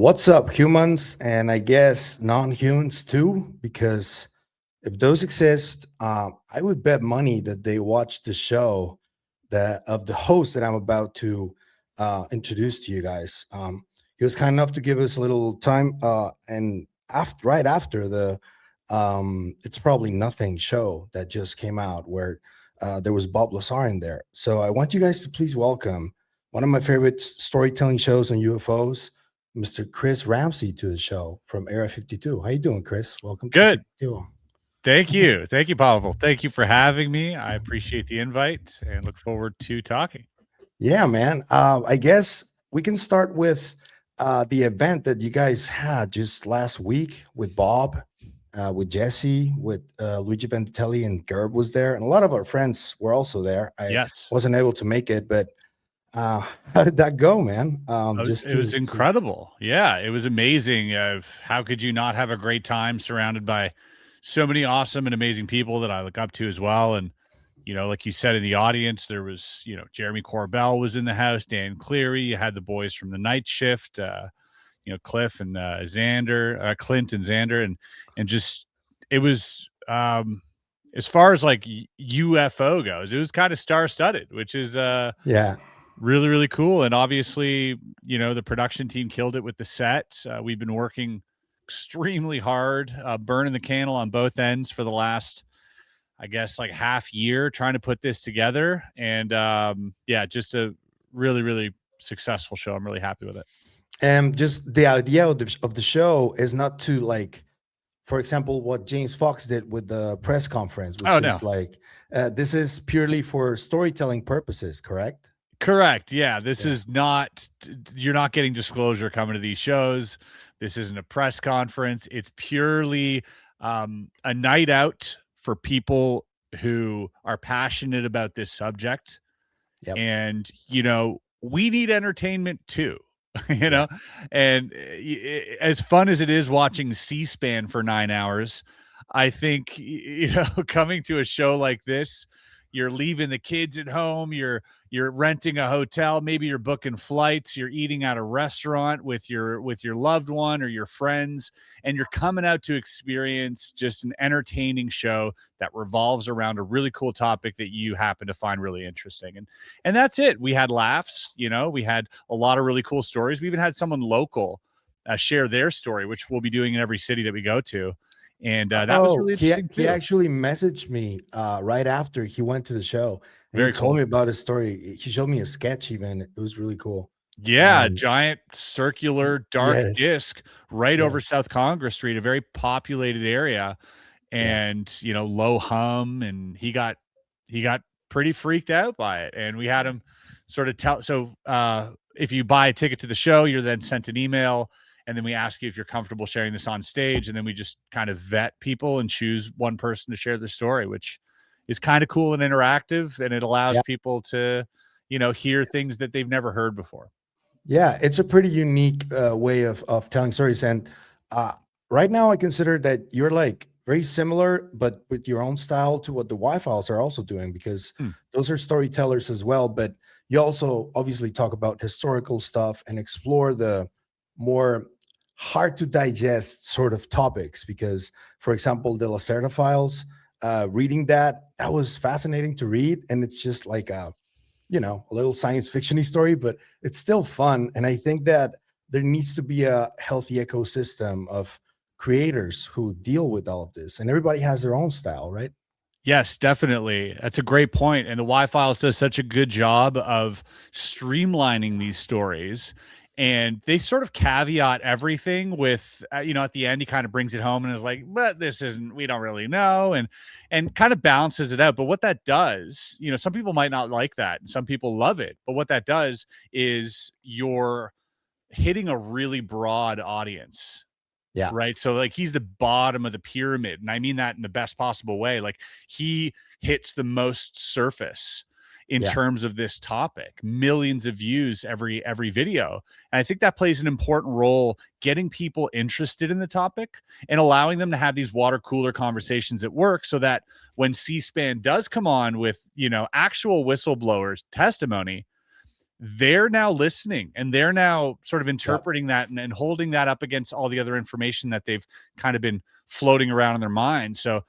What's up, humans, and I guess non-humans too? Because if those exist, I would bet money that they watch the show that of the host that I'm about to introduce to you guys. He was kind enough to give us a little time, and after right after the "It's Probably Nothing" show that just came out, where there was Bob Lazar in there. So I want you guys to please welcome one of my favorite storytelling shows on UFOs, Mr. Chris Ramsay, to the show from Area 52. How you doing, Chris? Welcome to Good. Psicoactivo. Thank you. Thank you, Pavel. Thank you for having me. I appreciate the invite and look forward to talking. Yeah, man. I guess we can start with the event that you guys had just last week with Bob, with Jesse, with Luigi Ventelli, and Gerb was there, and a lot of our friends were also there. I Yes. wasn't able to make it, but how did that go, man? Just It was to incredible. Yeah, it was amazing. How could you not have a great time surrounded by so many awesome and amazing people that I look up to as well? And, like you said in the audience, there was, Jeremy Corbell was in the house, Dan Cleary. You had the boys from the night shift, Cliff and Clint and Xander. And just, it was, as far as like UFO goes, it was kind of star studded, which is, yeah. really, really cool. And obviously, the production team killed it with the set. We've been working extremely hard, burning the candle on both ends for the last, I guess, like half year trying to put this together. And just a really, really successful show. I'm really happy with it. And just the idea of the show is not to, like, for example, what James Fox did with the press conference, Oh, which no. is like, this is purely for storytelling purposes, correct? Correct. Yeah. This Yeah. is not, you're not getting disclosure coming to these shows. This isn't a press conference. It's purely a night out for people who are passionate about this subject. Yep. And, we need entertainment too, Yeah. and as fun as it is watching C-SPAN for 9 hours, I think, coming to a show like this, you're leaving the kids at home, you're renting a hotel, maybe you're booking flights, you're eating at a restaurant with your loved one or your friends, and you're coming out to experience just an entertaining show that revolves around a really cool topic that you happen to find really interesting. And that's it. We had laughs, we had a lot of really cool stories. We even had someone local share their story, which we'll be doing in every city that we go to. And that was really interesting He too. actually messaged me right after he went to the show, and Very he told cool. me about his story. He showed me a sketch even. It was really cool. Yeah, giant circular dark Yes. disc right Yeah. over South Congress Street, a very populated area, Yeah. and low hum, and he got pretty freaked out by it. And we had him sort of tell, so if you buy a ticket to the show, you're then sent an email, and then we ask you if you're comfortable sharing this on stage, and then we just kind of vet people and choose one person to share their story, which is kind of cool and interactive, and it allows Yeah. people to hear things that they've never heard before. Yeah, it's a pretty unique way of telling stories. And right now, I consider that you're like very similar, but with your own style to what the Y-Files are also doing, because those are storytellers as well. But you also obviously talk about historical stuff and explore the more hard to digest sort of topics. Because, for example, the Lacerda Files, reading that was fascinating to read, and it's just like a little science fictiony story, but it's still fun. And I think that there needs to be a healthy ecosystem of creators who deal with all of this, and everybody has their own style, right? Yes, definitely. That's a great point. And the Y-Files does such a good job of streamlining these stories. And they sort of caveat everything with, at the end, he kind of brings it home and is like, but this isn't, we don't really know. And kind of balances it out. But what that does, some people might not like that, and some people love it. But what that does is you're hitting a really broad audience. Yeah. Right. So like he's the bottom of the pyramid. And I mean that in the best possible way. Like he hits the most surface in Yeah. terms of this topic, millions of views every video. And I think that plays an important role getting people interested in the topic and allowing them to have these water cooler conversations at work, so that when C-SPAN does come on with, actual whistleblowers testimony, they're now listening, and they're now sort of Yeah. interpreting that and holding that up against all the other information that they've kind of been floating around in their mind. So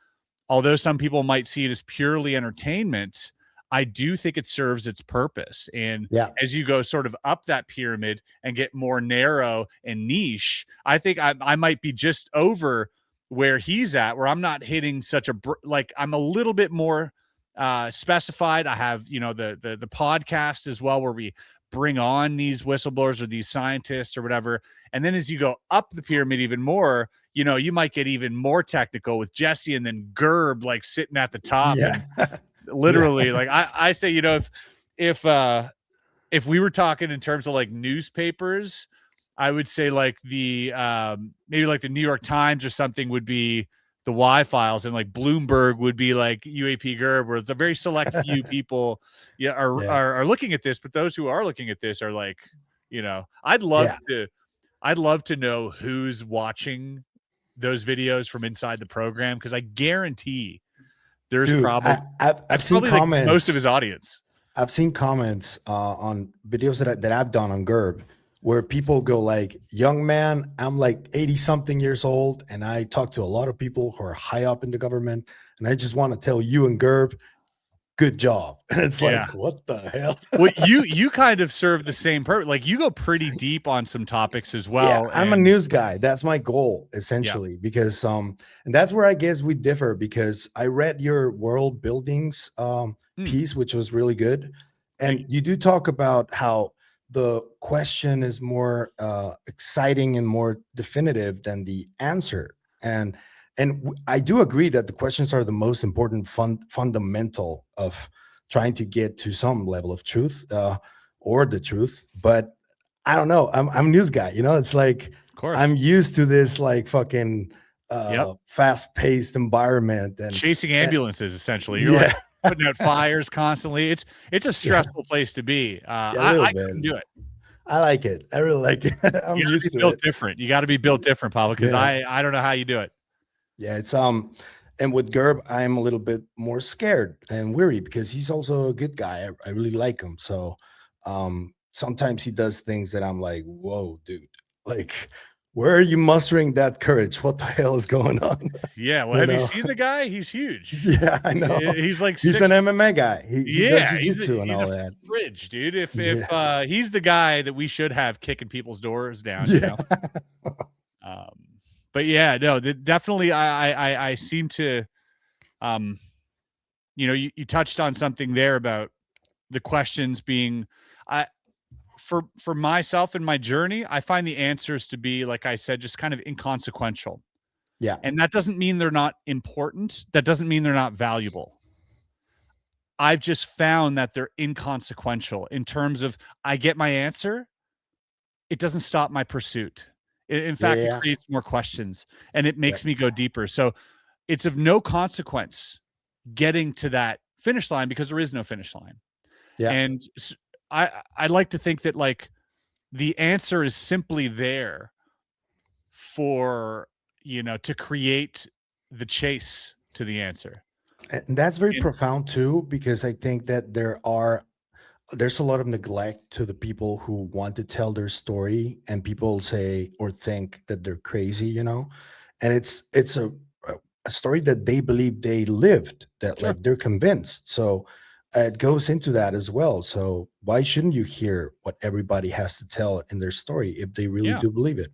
although some people might see it as purely entertainment, I do think it serves its purpose. And Yeah. as you go sort of up that pyramid and get more narrow and niche, I think I might be just over where he's at, where I'm not hitting such a like I'm a little bit more specified. I have, you know, the podcast as well, where we bring on these whistleblowers or these scientists or whatever. And then as you go up the pyramid even more, you know, you might get even more technical with Jesse and then Gerb like sitting at the top. Yeah. And literally, Yeah. like I say, you know, if we were talking in terms of like newspapers, I would say like the maybe like the New York Times or something would be the Y files, and like Bloomberg would be like UAP Gerb, where it's a very select few people are looking at this, but those who are looking at this are like, you know, I'd love to know who's watching those videos from inside the program, because I guarantee there's Dude, probably I've seen like comments. most of his audience. I've seen comments on videos that I've done on Gerb where people go like, young man, I'm like 80 something years old, and I talk to a lot of people who are high up in the government, and I just want to tell you and Gerb, good job. And it's like, what the hell? Well, you kind of serve the same purpose. Like you go pretty deep on some topics as well. Yeah, I'm a news guy. That's my goal essentially, because and that's where I guess we differ, because I read your world buildings piece, which was really good. And you do talk about how the question is more exciting and more definitive than the answer. And I do agree that the questions are the most important fundamental of trying to get to some level of truth or the truth. But I don't know. I'm a news guy, you know. It's like I'm used to this like fucking fast-paced environment and chasing ambulances. Essentially, you're like putting out fires constantly. It's a stressful place to be. I couldn't do it. I like it. I really like it. I'm used to it. Different. You got to be built different, Pablo, because I don't know how you do it. Yeah, it's and with Gerb, I'm a little bit more scared and weary because he's also a good guy. I really like him. So sometimes he does things that I'm like, whoa, dude, like, where are you mustering that courage? What the hell is going on? Yeah, well, have you seen the guy? He's huge. Yeah, I know. He's like he's an MMA guy. He does jiu-jitsu and all that. Fridge, dude. If he's the guy that we should have kicking people's doors down, you know. But yeah, no, definitely. I seem to, you know, you touched on something there about the questions being, for myself and my journey, I find the answers to be, like I said, just kind of inconsequential. Yeah. And that doesn't mean they're not important. That doesn't mean they're not valuable. I've just found that they're inconsequential in terms of I get my answer. It doesn't stop my pursuit. In fact, it creates more questions and it makes me go deeper. So it's of no consequence getting to that finish line because there is no finish line. Yeah. And I like to think that like the answer is simply there for, you know, to create the chase to the answer. And that's very profound too, because I think that there's a lot of neglect to the people who want to tell their story, and people say or think that they're crazy, you know, and it's a story that they believe they lived, that like they're convinced. So it goes into that as well. So why shouldn't you hear what everybody has to tell in their story if they really do believe it?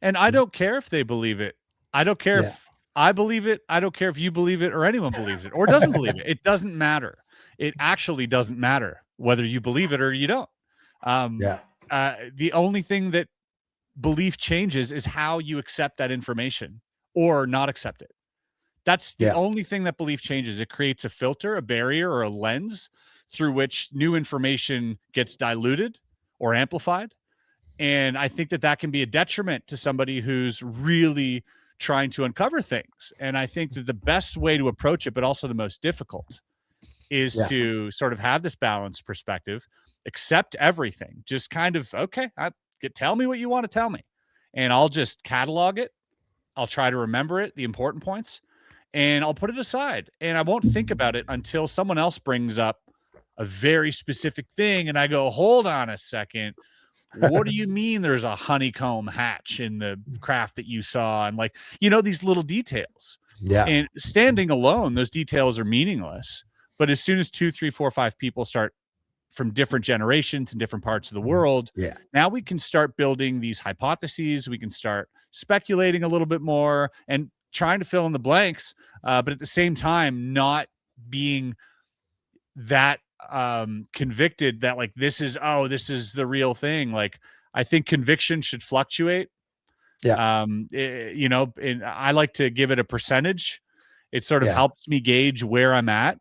And I don't care if they believe it. I don't care if I believe it. I don't care if you believe it or anyone believes it or doesn't believe it. It doesn't matter. It actually doesn't matter whether you believe it or you don't. The only thing that belief changes is how you accept that information or not accept it. That's the only thing that belief changes. It creates a filter, a barrier, or a lens through which new information gets diluted or amplified. And I think that can be a detriment to somebody who's really trying to uncover things. And I think that the best way to approach it, but also the most difficult, is to sort of have this balanced perspective, accept everything, just kind of, okay, tell me what you want to tell me, and I'll just catalog it. I'll try to remember it, the important points, and I'll put it aside, and I won't think about it until someone else brings up a very specific thing, and I go, hold on a second. What do you mean there's a honeycomb hatch in the craft that you saw? And like, these little details. Yeah. And standing alone, those details are meaningless. But as soon as 2, 3, 4, 5 people start from different generations in different parts of the world, Yeah. now we can start building these hypotheses. We can start speculating a little bit more and trying to fill in the blanks, but at the same time, not being that convicted that like this is the real thing. Like, I think conviction should fluctuate. Yeah. And I like to give it a percentage. It sort of Yeah. helps me gauge where I'm at.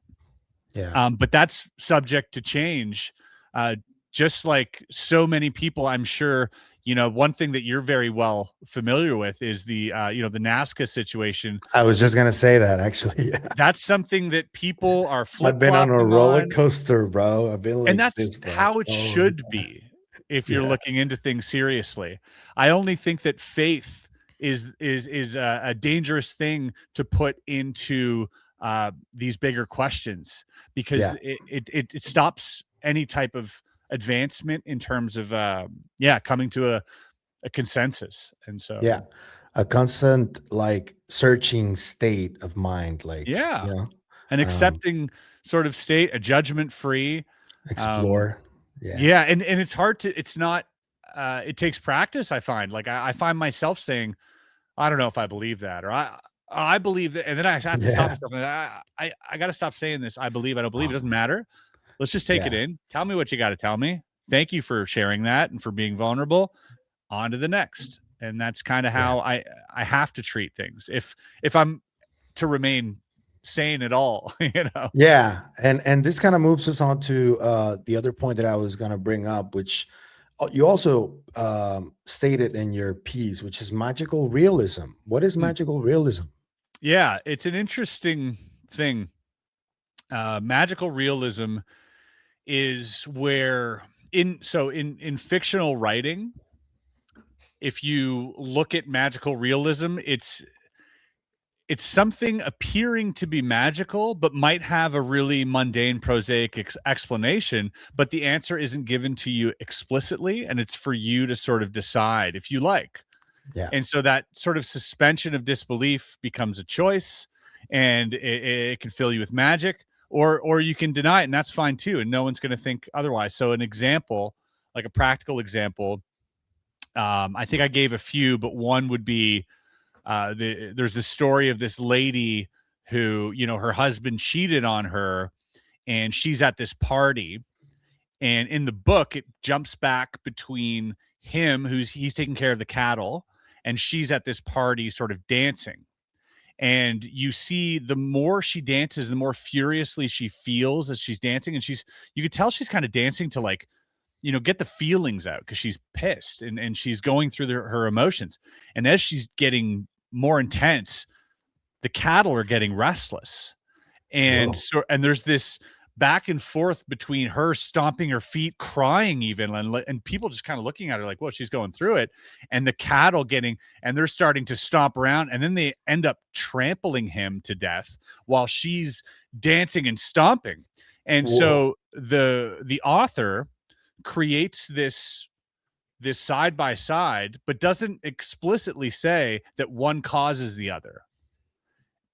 Yeah. But that's subject to change. Just like so many people, I'm sure, one thing that you're very well familiar with is the the Nazca situation. I was just gonna say that actually. That's something that people are I've been on a flip-flopping roller on, coaster, bro. I've been like and that's this, bro. how it Oh, should be if you're yeah. looking into things seriously. I only think that faith is a dangerous thing to put into these bigger questions, because Yeah. it stops any type of advancement in terms of coming to a consensus. And so Yeah. A constant like searching state of mind, like, yeah, an um, accepting sort of state, a judgment free. um explore. Yeah. Yeah, and it's hard to it's not it takes practice, I find. Like I find myself saying, I don't know if I believe that, or I believe that, and then I have to stop Yeah. myself. And I got to stop saying this. I believe, I don't believe. It doesn't matter. Let's just take it Yeah. in. Tell me what you got to tell me. Thank you for sharing that and for being vulnerable. On to the next. And that's kind of Yeah. how I have to treat things if I'm to remain sane at all. Yeah. And this kind of moves us on to the other point that I was gonna bring up, which you also stated in your piece, which is magical realism. What is Hmm. magical realism? Yeah, it's an interesting thing. Magical realism is where in fictional writing, if you look at magical realism, it's something appearing to be magical but might have a really mundane, prosaic explanation, but the answer isn't given to you explicitly, and it's for you to sort of decide if you like. Yeah. And so that sort of suspension of disbelief becomes a choice, and it can fill you with magic, or you can deny it, and that's fine too. And no one's going to think otherwise. So an example, like a practical example, I think I gave a few, but one would be there's this story of this lady who, her husband cheated on her, and she's at this party. And in the book, it jumps back between him, he's taking care of the cattle, and she's at this party sort of dancing. And you see the more she dances, the more furiously she feels as she's dancing. And you could tell she's kind of dancing to like, get the feelings out, because she's pissed and she's going through her emotions. And as she's getting more intense, the cattle are getting restless. And Whoa. and there's this back and forth between her stomping her feet, crying even, and people just kind of looking at her like, whoa, she's going through it. And the cattle and they're starting to stomp around, and then they end up trampling him to death while she's dancing and stomping. And Whoa. so the author creates this side by side, but doesn't explicitly say that one causes the other.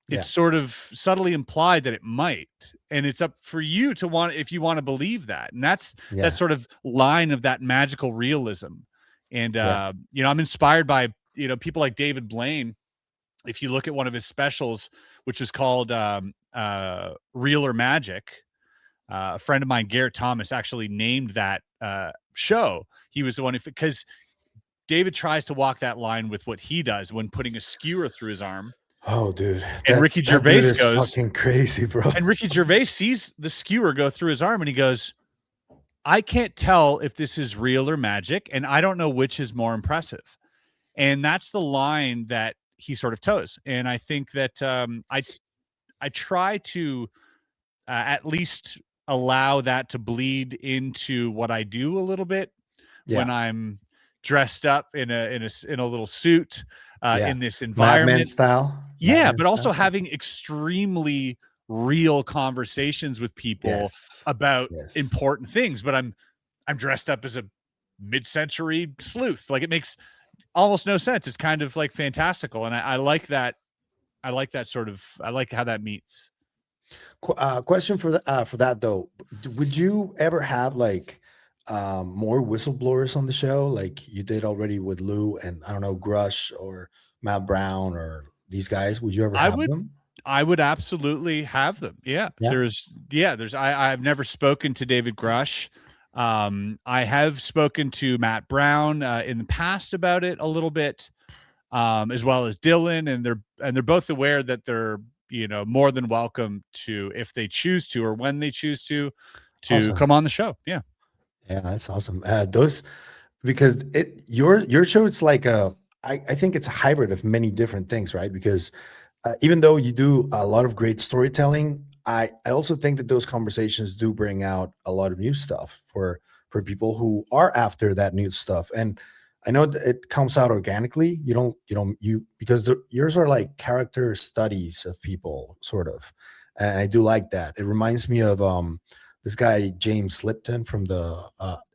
Yeah. It's sort of subtly implied that it might, and it's up for you to if you want to believe that. And that's Yeah. that sort of line of that magical realism. And Yeah. I'm inspired by people like David Blaine. If you look at one of his specials, which is called Real or Magic, a friend of mine, Garrett Thomas, actually named that show. He was the one because David tries to walk that line with what he does when putting a skewer through his arm. Oh, dude. And Ricky That dude Gervais is goes, fucking crazy, bro. and Ricky Gervais sees the skewer go through his arm, and he goes, I can't tell if this is real or magic, and I don't know which is more impressive. And that's the line that he sort of toes. And I think that I try to at least allow that to bleed into what I do a little bit when I'm dressed up in a little suit in this Madman environment. style. Yeah, Madman but also style. having extremely real conversations with people Yes. about Yes. important things, but I'm dressed up as a mid-century sleuth. Like, it makes almost no sense. It's kind of like fantastical, and I like that. I like that sort of. I like how that meets. Question for that though. Would you ever have like more whistleblowers on the show, like you did already with Lou and I don't know Grush or Matt Brown or these guys? Would you ever I have would them? I would absolutely have them. Yeah. Yeah. There's I've never spoken to David Grush. I have spoken to Matt Brown in the past about it a little bit, as well as Dylan, and they're both aware that they're, more than welcome to, if they choose to or when they choose to Awesome. come on the show. Yeah. Yeah, that's awesome. Those because your show it's like I think it's a hybrid of many different things, right? Because even though you do a lot of great storytelling, I also think that those conversations do bring out a lot of new stuff for people who are after that new stuff. And I know that it comes out organically. You because yours are like character studies of people, sort of, and I do like that. It reminds me of this guy James Lipton from the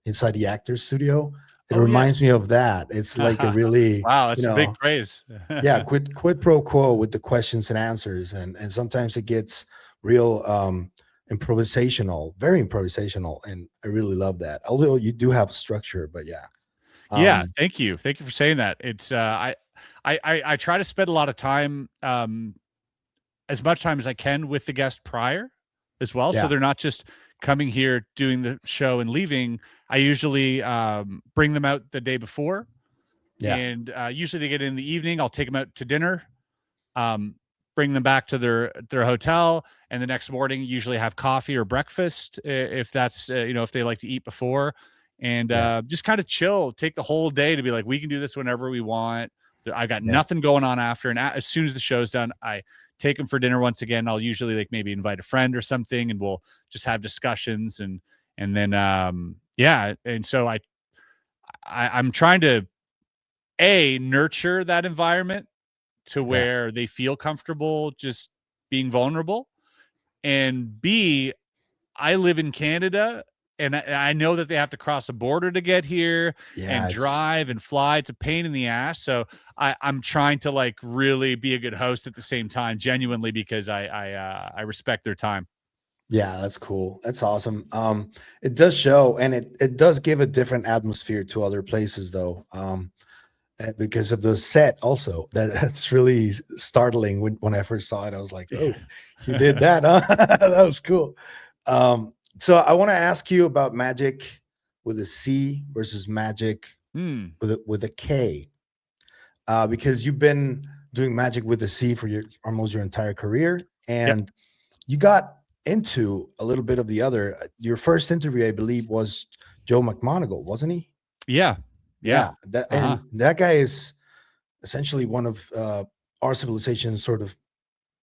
Inside the Actors Studio. It Oh reminds yes. me of that. It's like a really, Wow, you that's a big know, praise. yeah, quid pro quo with the questions and answers, and sometimes it gets real improvisational, very improvisational, and I really love that. Although you do have structure, but yeah, Yeah, um, thank you. Thank you for saying that. It's I try to spend a lot of time, as much time as I can with the guest prior as well, so yeah, they're not just coming here, doing the show, and leaving. I usually, bring them out the day before, yeah, and, usually they get in the evening. I'll take them out to dinner, um, bring them back to their hotel, and the next morning usually have coffee or breakfast, if that's, if they like to eat before, and yeah, just kind of chill, take the whole day to be like, we can do this whenever we want. I got yeah, nothing going on after, and as soon as the show's done, I take them for dinner once again. I'll usually like maybe invite a friend or something, and we'll just have discussions, and then yeah, and so I'm trying to nurture that environment to yeah, where they feel comfortable just being vulnerable. And B, I live in Canada, and I know that they have to cross a border to get here and yeah. It's drive and fly. It's a pain in the ass. So I'm trying to like really be a good host at the same time, genuinely, because I respect their time. Yeah, that's cool. That's awesome. It does show, and it does give a different atmosphere to other places, though. Because of the set, also that's really startling. When I first saw it, I was like, Yeah. "Oh, he did that, huh?" That was cool. So I want to ask you about magic with a C versus magic Hmm. with a K, because you've been doing magic with a C for your almost your entire career, Yep. and you got into a little bit of the other. Your first interview, I believe, was Joe McMoneagle, wasn't he? Yeah. Yeah. Yeah, that Uh huh. and that guy is essentially one of our civilization's sort of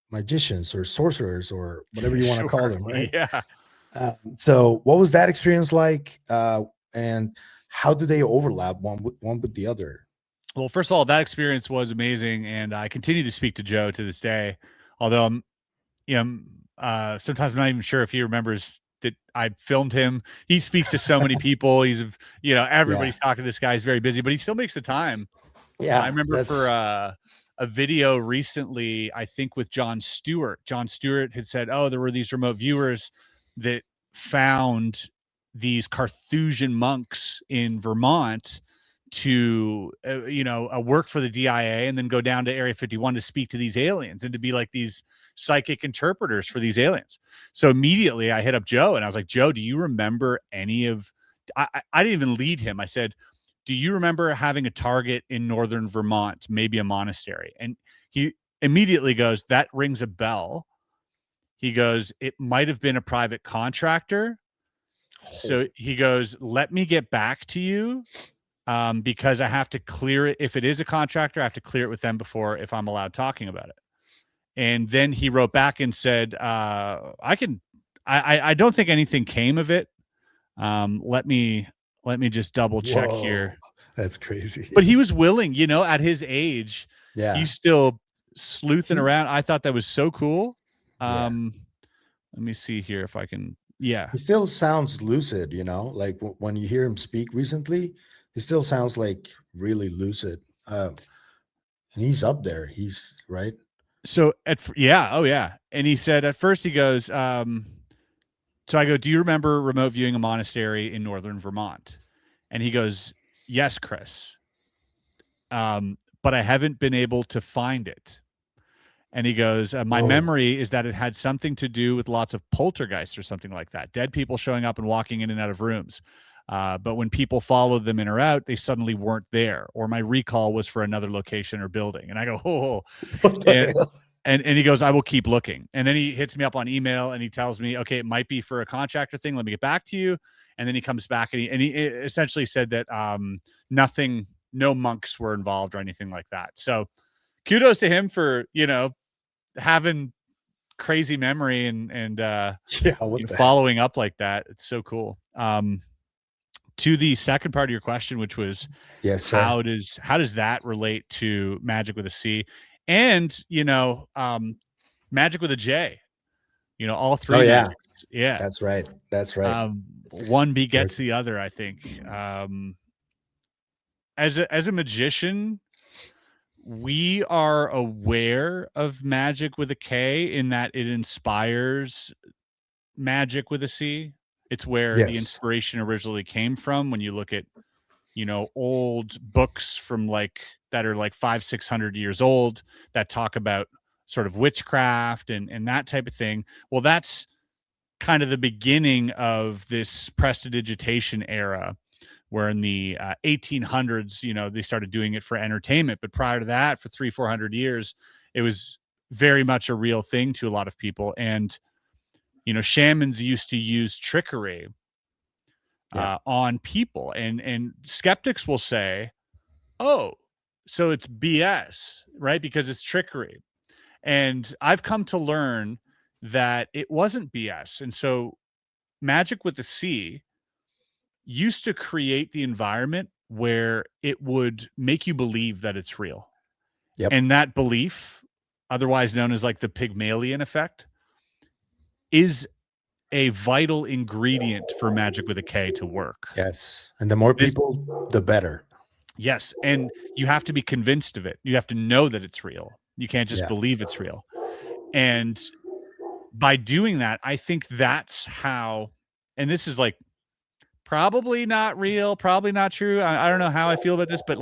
magicians or sorcerers or whatever you want to call Sure. them, right? Yeah. So, what was that experience like, and how do they overlap one with the other? Well, first of all, that experience was amazing, and I continue to speak to Joe to this day. Although sometimes I'm not even sure if he remembers that I filmed him. He speaks to so many people. Yeah, Everybody's talking to this guy. He's very busy, but he still makes the time. I yeah, remember for that's a video recently, I think with Jon Stewart. Jon Stewart had said, "Oh, there were these remote viewers that found these Carthusian monks in Vermont to, work for the DIA and then go down to Area 51 to speak to these aliens and to be like these psychic interpreters for these aliens." So immediately I hit up Joe and I was like, "Joe, do you remember any of?" I didn't even lead him. I said, "Do you remember having a target in northern Vermont, maybe a monastery?" And he immediately goes, "That rings a bell." He goes, "It might have been a private contractor." So oh, he goes, "Let me get back to you, because I have to clear it. If it is a contractor, I have to clear it with them before if I'm allowed talking about it." And then he wrote back and said, "I can. I don't think anything came of it. Let me just double check whoa, here." that's crazy. But he was willing, at his age, Yeah, he's still sleuthing he, around. I thought that was so cool. yeah, Um, Let me see here if I can. Yeah. He still sounds lucid, you know, like when you hear him speak recently, he still sounds like really lucid. And he's up there. He's right. So yeah, oh yeah. And he said at first he goes, so I go, do you remember remote viewing a monastery in northern Vermont? And he goes, yes, Chris. But I haven't been able to find it. And he goes, my Whoa. memory is that it had something to do with lots of poltergeists or something like that, dead people showing up and walking in and out of rooms. But when people followed them in or out, they suddenly weren't there, or my recall was for another location or building. And I go, oh, What the and, hell? and he goes, I will keep looking. And then he hits me up on email and he tells me, okay, it might be for a contractor thing. Let me get back to you. And then he comes back and he essentially said that nothing, no monks were involved or anything like that. So kudos to him for, having crazy memory and Yeah, what the following up like that. It's so cool. To the second part of your question, which was, yes, sir. how does that relate to Magic with a C, and Magic with a J? All three. Oh yeah, magics. Yeah, that's right. That's right. One begets the other, I think. As a magician, we are aware of Magic with a K in that it inspires Magic with a C. It's where the inspiration originally came from. When you look at, old books from that are 500-600 years old that talk about sort of witchcraft and that type of thing. Well, that's kind of the beginning of this prestidigitation era, where in the 1800s, they started doing it for entertainment. But prior to that, for 300-400 years, it was very much a real thing to a lot of people. And, shamans used to use trickery on people. And skeptics will say, oh, so it's BS, right? Because it's trickery. And I've come to learn that it wasn't BS. And so Magic with a C used to create the environment where it would make you believe that it's real. Yep. And that belief, otherwise known as the Pygmalion effect, is a vital ingredient for Magic with a K to work. Yes. And the more people, the better. Yes. And you have to be convinced of it. You have to know that it's real. You can't just believe it's real. And by doing that, I think that's how, and this is probably not real, probably not true. I don't know how I feel about this, but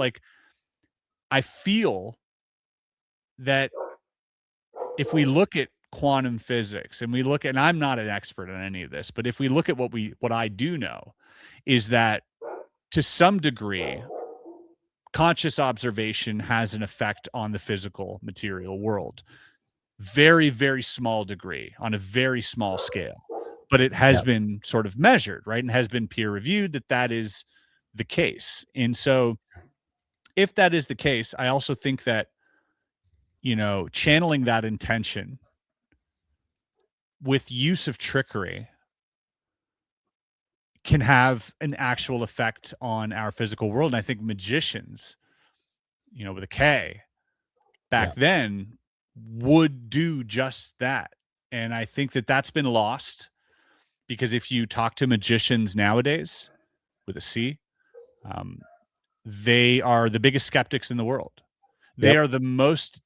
I feel that if we look at quantum physics and and I'm not an expert on any of this, but if we look at what I do know is that to some degree, conscious observation has an effect on the physical material world. Very, very small degree on a very small scale. But it has been sort of measured, right? And has been peer reviewed that is the case. And so if that is the case, I also think that, channeling that intention with use of trickery can have an actual effect on our physical world. And I think magicians, with a K, back then would do just that. And I think that that's been lost. Because if you talk to magicians nowadays with a C, they are the biggest skeptics in the world. They are the most,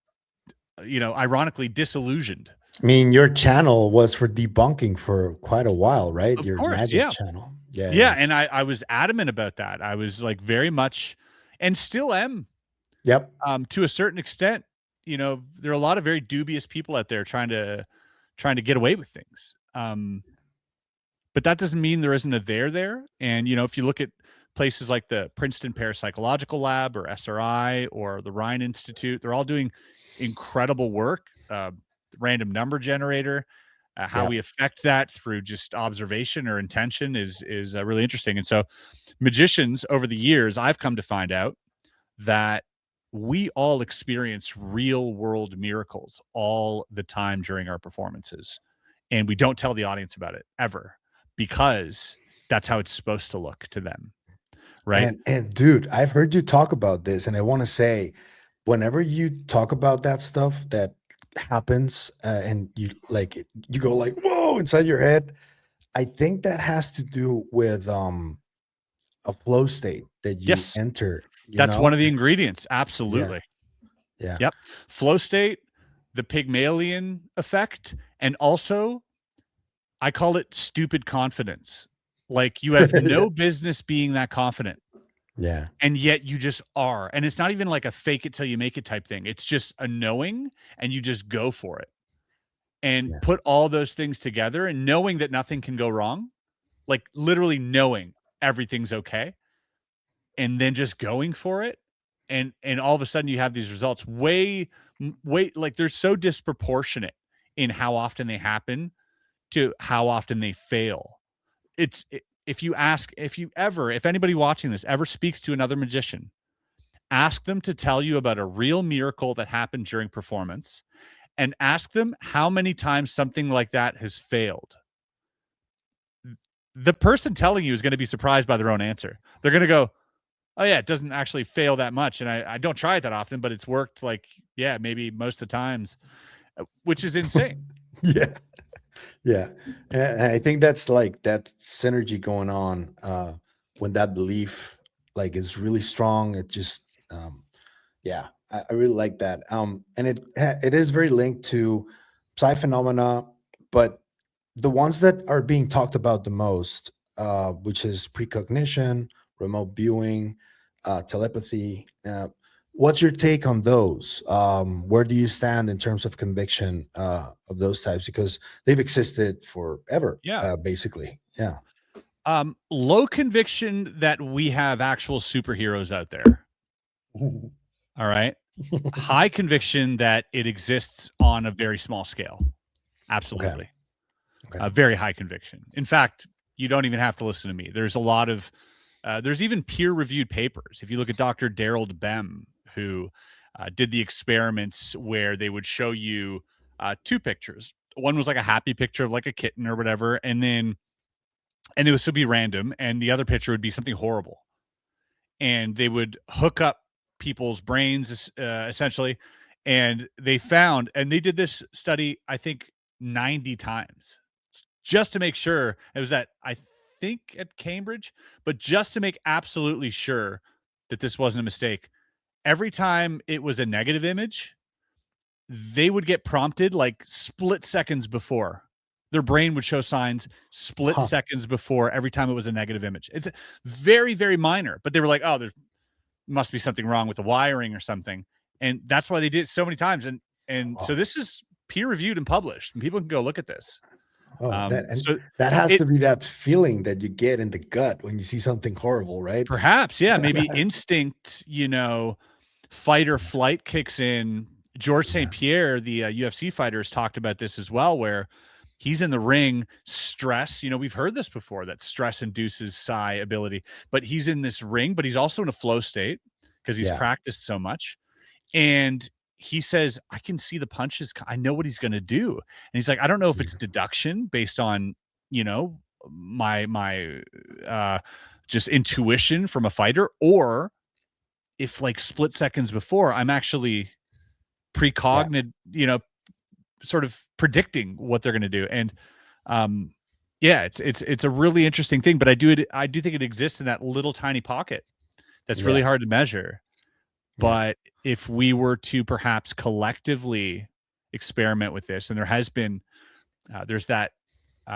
ironically disillusioned. I mean, your channel was for debunking for quite a while, right? Of your course, Magic channel. Yeah. And I was adamant about that. I was very much, and still am. Yep. To a certain extent, there are a lot of very dubious people out there trying to get away with things. But that doesn't mean there isn't a there. And, if you look at places like the Princeton Parapsychological Lab or SRI or the Rhine Institute, they're all doing incredible work. Random number generator, how we affect that through just observation or intention is really interesting. And so magicians over the years, I've come to find out that we all experience real world miracles all the time during our performances. And we don't tell the audience about it ever, because that's how it's supposed to look to them. Right. And dude, I've heard you talk about this, and I want to say, whenever you talk about that stuff, that happens, and you go like, whoa, inside your head. I think that has to do with a flow state that you Yes, enter, that's one of the ingredients. Yeah, Absolutely. yeah. Yep. Flow state, the Pygmalion effect, and also I call it stupid confidence. Like you have Yeah, no business being that confident, yeah, and yet you just are. And it's not even like a fake it till you make it type thing. It's just a knowing and you just go for it. And yeah, put all those things together and knowing that nothing can go wrong, like literally knowing everything's okay and then just going for it. And all of a sudden you have these results way like they're so disproportionate in how often they happen to how often they fail. If anybody watching this ever speaks to another magician, ask them to tell you about a real miracle that happened during performance and ask them how many times something like that has failed. The person telling you is going to be surprised by their own answer. They're going to go, "Oh yeah, it doesn't actually fail that much, and I don't try it that often, but it's worked like yeah, maybe most of the times," which is insane. yeah, yeah. And I think that's like that synergy going on when that belief like is really strong. It just yeah, I really like that. And it is very linked to Psi Phenomena, but the ones that are being talked about the most, which is precognition, remote viewing, telepathy. What's your take on those? Where do you stand in terms of conviction of those types? Because they've existed forever, Yeah. basically. Yeah. Low conviction that we have actual superheroes out there. All right. High conviction that it exists on a very small scale. Okay. Absolutely. Okay. Very high conviction. In fact, you don't even have to listen to me. There's a lot of, there's even peer reviewed papers. If you look at Dr. Daryl Bem, who did the experiments where they would show you two pictures. One was like a happy picture of like a kitten or whatever, and it would still be random, and the other picture would be something horrible. And they would hook up people's brains essentially, and they found, and they did this study, I think 90 times just to make sure. It was at, I think, at Cambridge, but just to make absolutely sure that this wasn't a mistake. Every time it was a negative image, they would get prompted like split seconds before. Their brain would show signs split Huh. seconds before every time it was a negative image. It's very, very minor, but they were like, oh, there must be something wrong with the wiring or something. And that's why they did it so many times. And Oh, so this is peer reviewed and published, and people can go look at this. oh, So that has it to be that feeling that you get in the gut when you see something horrible, right? perhaps, yeah, maybe instinct, fight or flight kicks in. George Yeah. St. Pierre, the UFC fighter, has talked about this as well, where he's in the ring, stress. We've heard this before that stress induces psi ability, but he's in this ring, but he's also in a flow state because he's Yeah. practiced so much. And he says, I can see the punches. I know what he's going to do. And he's like, I don't know if it's Yeah. deduction based on, you know, my uh, just intuition from a fighter, or if like split seconds before I'm actually Yeah. precognitive, sort of predicting what they're going to do. And um, yeah, it's a really interesting thing, but I do think it exists in that little tiny pocket that's really Yeah. hard to measure. Yeah. But if we were to perhaps collectively experiment with this, and there has been, there's that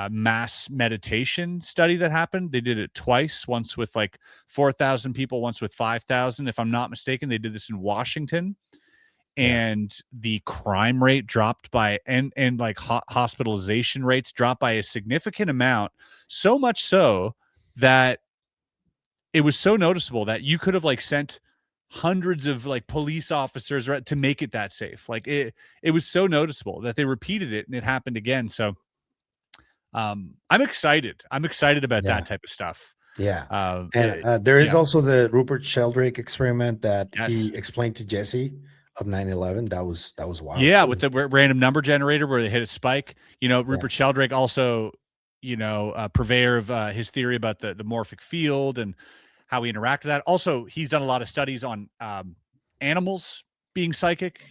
mass meditation study that happened. They did it twice, once with like 4,000 people, once with 5,000. If I'm not mistaken, they did this in Washington, Yeah. and the crime rate dropped by, and like hospitalization rates dropped by a significant amount. So much so that it was so noticeable that you could have like sent hundreds of like police officers to make it that safe. Like it was so noticeable that they repeated it and it happened again. So I'm excited. I'm excited about Yeah. that type of stuff. Yeah. Uh, And it, there is yeah. also the Rupert Sheldrake experiment that Yes. he explained to Jesse of 9/11. That was wild Yeah, with too. the random number generator where they hit a spike. Yeah. Rupert Sheldrake also, purveyor of his theory about the morphic field and how we interact with that. Also, he's done a lot of studies on animals being psychic.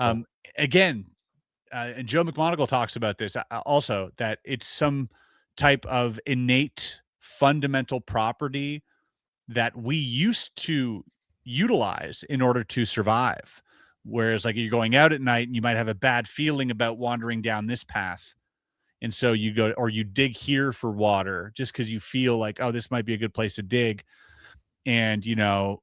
So Um, Again, and Joe McMoneagle talks about this also, that it's some type of innate fundamental property that we used to utilize in order to survive. Whereas like you're going out at night and you might have a bad feeling about wandering down this path. And so you go, or you dig here for water just because you feel like, oh, this might be a good place to dig. And, you know,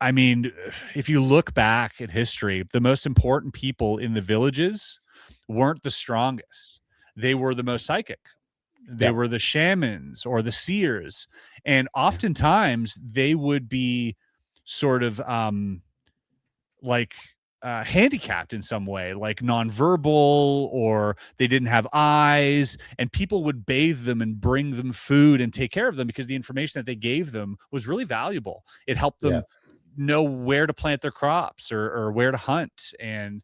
I mean, if you look back at history, the most important people in the villages weren't the strongest. They were the most psychic. They Yeah. were the shamans or the seers. And Yeah. oftentimes they would be sort of like handicapped in some way, like nonverbal, or they didn't have eyes, and people would bathe them and bring them food and take care of them because the information that they gave them was really valuable. It helped Yeah. them know where to plant their crops or where to hunt. And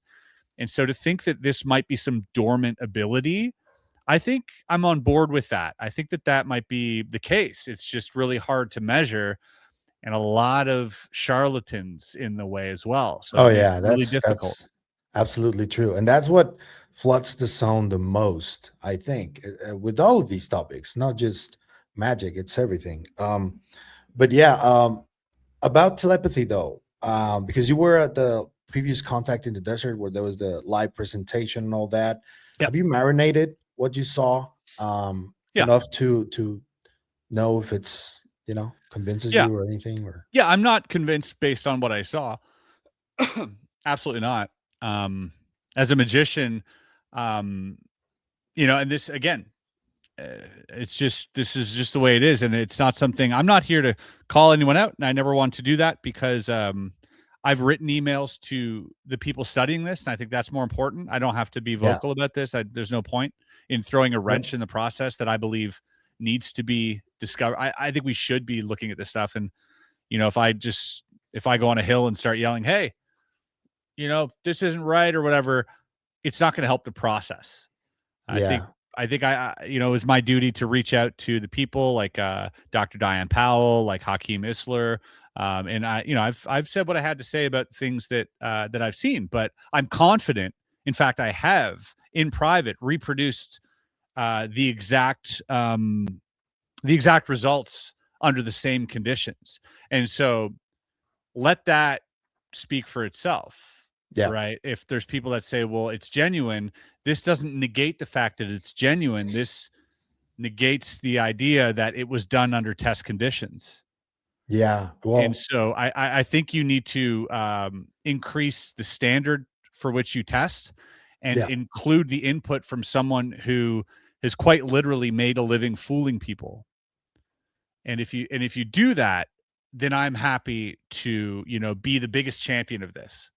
so to think that this might be some dormant ability, I think I'm on board with that. I think that that might be the case. It's just really hard to measure, and a lot of charlatans in the way as well. So Oh it makes yeah, it really difficult. that's absolutely true, and that's what floods the zone the most. I think with all of these topics, not just magic, it's everything. But yeah, about telepathy though, because you were at the previous contact in the desert where there was the live presentation and all that. Yep. Have you marinated what you saw Yeah. enough to know if it's convinces Yeah. you or anything or Yeah. I'm not convinced based on what I saw. Absolutely not. As a magician, um, you know, and this again, it's just, this is just the way it is, and it's not something, I'm not here to call anyone out, and I never want to do that because I've written emails to the people studying this, and I think that's more important. I don't have to be yeah vocal about this. There's no point in throwing a yeah wrench in the process that I believe needs to be discovered. I think we should be looking at this stuff, and you know, if I go on a hill and start yelling, hey, you know, this isn't right or whatever, it's not going to help the process. I think yeah you know, it was my duty to reach out to the people like Dr. Diane Powell, like Hakeem Isler, and you know, I've said what I had to say about things that that I've seen, but I'm confident. In fact, I have in private reproduced the exact results under the same conditions, and so let that speak for itself, yeah right? If there's people that say, well, it's genuine, this doesn't negate the fact that it's genuine. This negates the idea that it was done under test conditions. yeah And well so I think you need to increase the standard for which you test and yeah include the input from someone who has quite literally made a living fooling people. And if you do that, then I'm happy to, you know, be the biggest champion of this.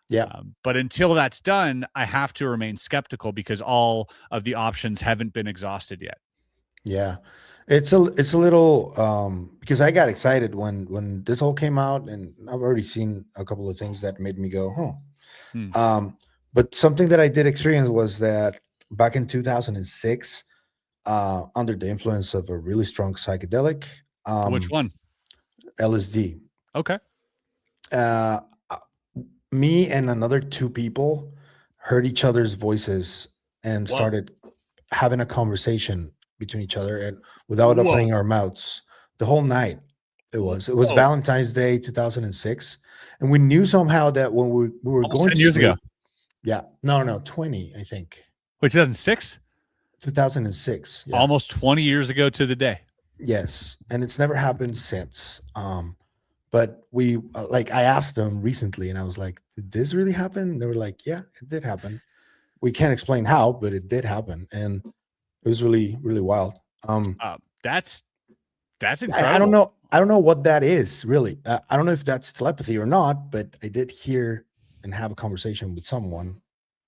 yeah But until that's done, I have to remain skeptical because all of the options haven't been exhausted yet. Yeah. It's a little because I got excited when this all came out and I've already seen a couple of things that made me go, Hmm. huh. But something that I did experience was that back in 2006, under the influence of a really strong psychedelic, Which one? LSD, Okay. uh, uh, me and another two people heard each other's voices and Whoa. started having a conversation between each other and without Whoa. opening our mouths the whole night. It was Whoa. Valentine's Day 2006, and we knew somehow that when we were Almost going 10 to years ago. sleep. Yeah, no, 20, I think. Wait, 2006? 2006. Yeah. Almost 20 years ago to the day. Yes, and it's never happened since. But we like I asked them recently, and I was like, "Did this really happen?" They were like, "Yeah, it did happen. We can't explain how, but it did happen, and it was really, really wild." That's I don't incredible. know. I don't know what that is really. I don't know if that's telepathy or not, but I did hear and have a conversation with someone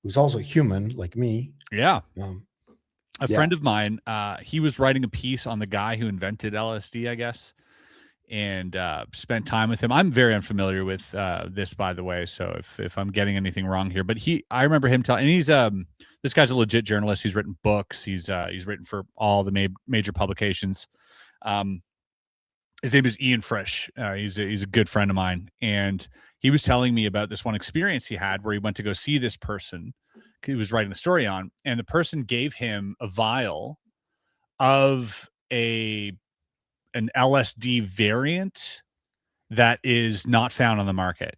who's also human like me. Yeah. Um, A yeah, friend of mine, he was writing a piece on the guy who invented LSD, I guess, and spent time with him. I'm very unfamiliar with this, by the way, so if I'm getting anything wrong here, but I remember him telling, and he's this guy's a legit journalist. He's written books. He's written for all the major publications. His name is Ian Frisch. He's a good friend of mine, and he was telling me about this one experience he had where he went to go see this person he was writing the story on, and the person gave him a vial of an LSD variant that is not found on the market.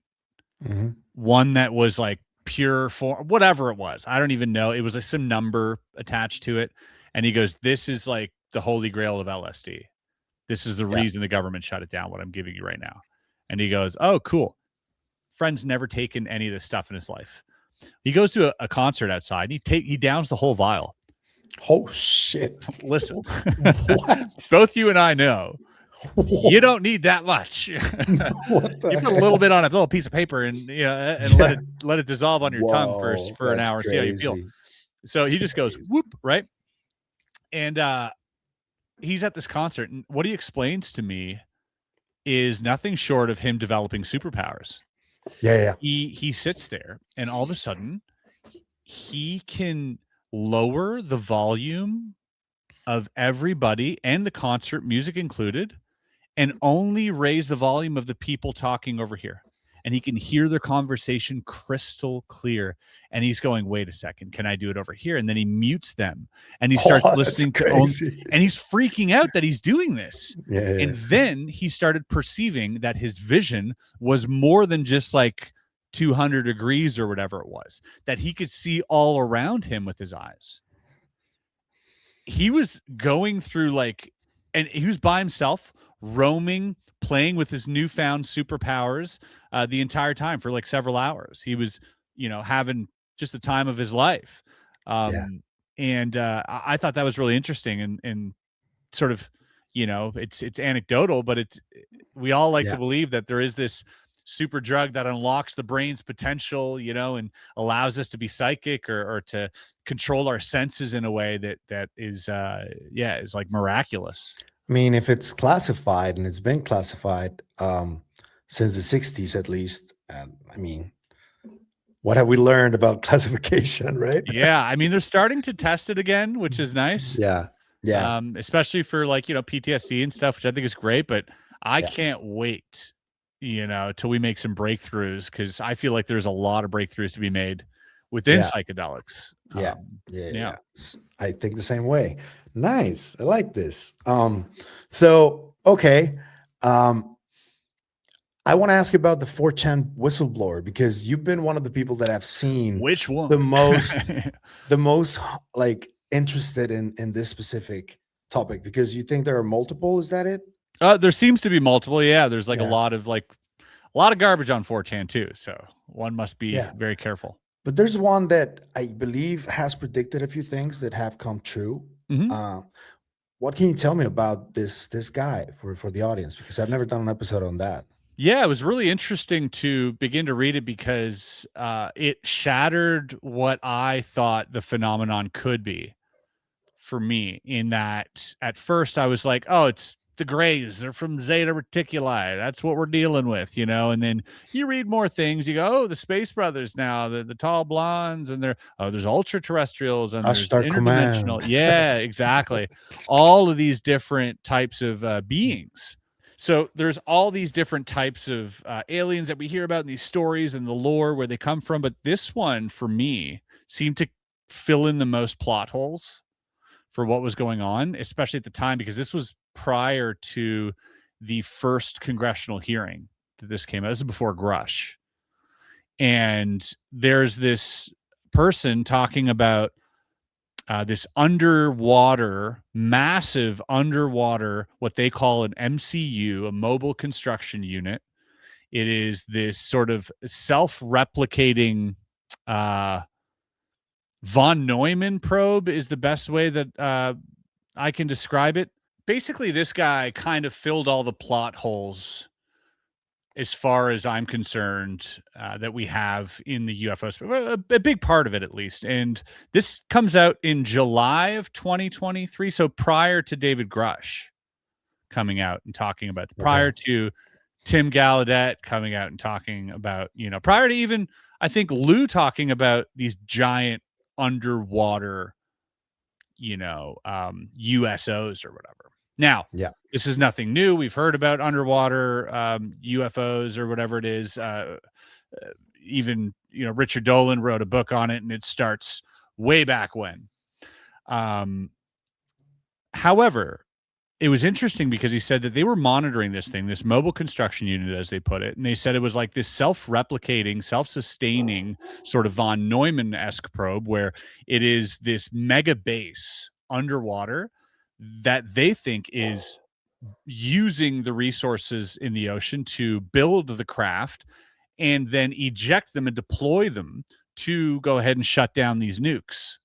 Mm-hmm. One that was like pure form, whatever it was. I don't even know. It was like some number attached to it. And he goes, this is like the holy grail of LSD. This is the reason the government shut it down, what I'm giving you right now. And he goes, oh, cool. Friend's never taken any of this stuff in his life. He goes to a concert outside. He downs the whole vial. Oh, shit. Listen, What? both you and I know you don't need that much. You put a little bit on a little piece of paper and let it dissolve on your tongue for an hour and see how you feel. So he just goes whoop, right? And he's at this concert, and what he explains to me is nothing short of him developing superpowers. Yeah. He sits there, and all of a sudden he can lower the volume of everybody and the concert, music included, and only raise the volume of the people talking over here. And he can hear their conversation crystal clear. And he's going, wait a second, can I do it over here? And then he mutes them, and he starts listening to and he's freaking out that he's doing this. And then he started perceiving that his vision was more than just like 200 degrees or whatever it was, that he could see all around him with his eyes. He was going through and he was by himself, roaming, playing with his newfound superpowers the entire time for like several hours. He was, having just the time of his life. And I thought that was really interesting and sort of, it's anecdotal, but we all like to believe that there is this super drug that unlocks the brain's potential, and allows us to be psychic or to control our senses in a way that is like miraculous. I mean, if it's classified, and it's been classified since the 60s at least, I mean, what have we learned about classification, right? Yeah, I mean, they're starting to test it again, which is nice. Yeah. Especially for PTSD and stuff, which I think is great, but I can't wait till we make some breakthroughs, because I feel like there's a lot of breakthroughs to be made within psychedelics. Yeah. I think the same way. Nice. I like this. So, okay. I want to ask you about the 4chan whistleblower, because you've been one of the people that have seen which one the most like interested in this specific topic, because you think there are multiple. Is that it? There seems to be multiple. Yeah, there's a lot of garbage on 4chan too. So one must be very careful. But there's one that I believe has predicted a few things that have come true. Mm-hmm. What can you tell me about this guy for the audience? Because I've never done an episode on that. Yeah, it was really interesting to begin to read it, because it shattered what I thought the phenomenon could be for me, in that at first I was like, oh, it's the Greys, they're from Zeta Reticuli, that's what we're dealing with, and then you read more things, you go, oh, the Space Brothers now, the tall blondes, and there's ultra terrestrials, and there's interdimensional. Yeah, exactly. All of these different types of beings. So there's all these different types of aliens that we hear about in these stories and the lore, where they come from, but this one for me seemed to fill in the most plot holes for what was going on, especially at the time, because this was prior to the first congressional hearing that this came out. This is before Grush. And there's this person talking about this massive underwater, what they call an MCU, a mobile construction unit. It is this sort of self-replicating von Neumann probe is the best way that I can describe it. Basically, this guy kind of filled all the plot holes, as far as I'm concerned, that we have in the UFOs, a big part of it at least. And this comes out in July of 2023, so prior to David Grush coming out and talking about, prior to Tim Gallaudet coming out and talking about, prior to even, I think, Lou talking about these giant underwater, USOs or whatever. Now, this is nothing new. We've heard about underwater UFOs or whatever it is. even, Richard Dolan wrote a book on it, and it starts way back when. However, it was interesting because he said that they were monitoring this thing, this mobile construction unit, as they put it. And they said it was like this self-replicating, self-sustaining sort of von Neumann-esque probe, where it is this mega base underwater that they think is using the resources in the ocean to build the craft and then eject them and deploy them to go ahead and shut down these nukes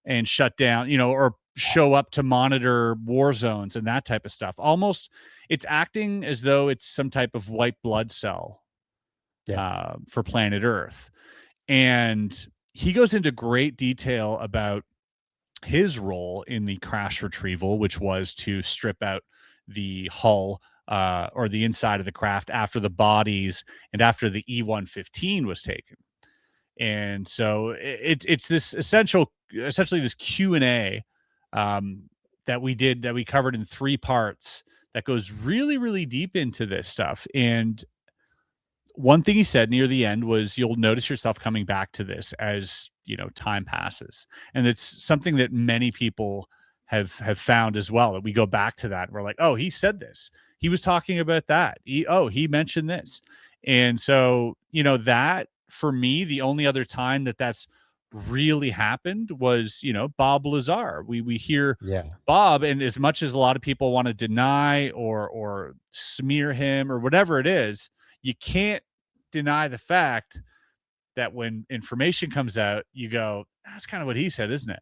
and shut down, or show up to monitor war zones and that type of stuff. Almost, it's acting as though it's some type of white blood cell for planet Earth. And he goes into great detail about his role in the crash retrieval, which was to strip out the hull or the inside of the craft after the bodies and after the E-115 was taken. And so it's this essentially this Q&A that we covered in 3 parts that goes really, really deep into this stuff. And one thing he said near the end was, you'll notice yourself coming back to this as, time passes. And it's something that many people have found as well, that we go back to that. We're like, oh, he said this. He was talking about that. He mentioned this. And so, that, for me, the only other time that's really happened was, Bob Lazar. We hear Bob, and as much as a lot of people want to deny or smear him or whatever it is, you can't deny the fact that when information comes out, you go, that's kind of what he said, isn't it?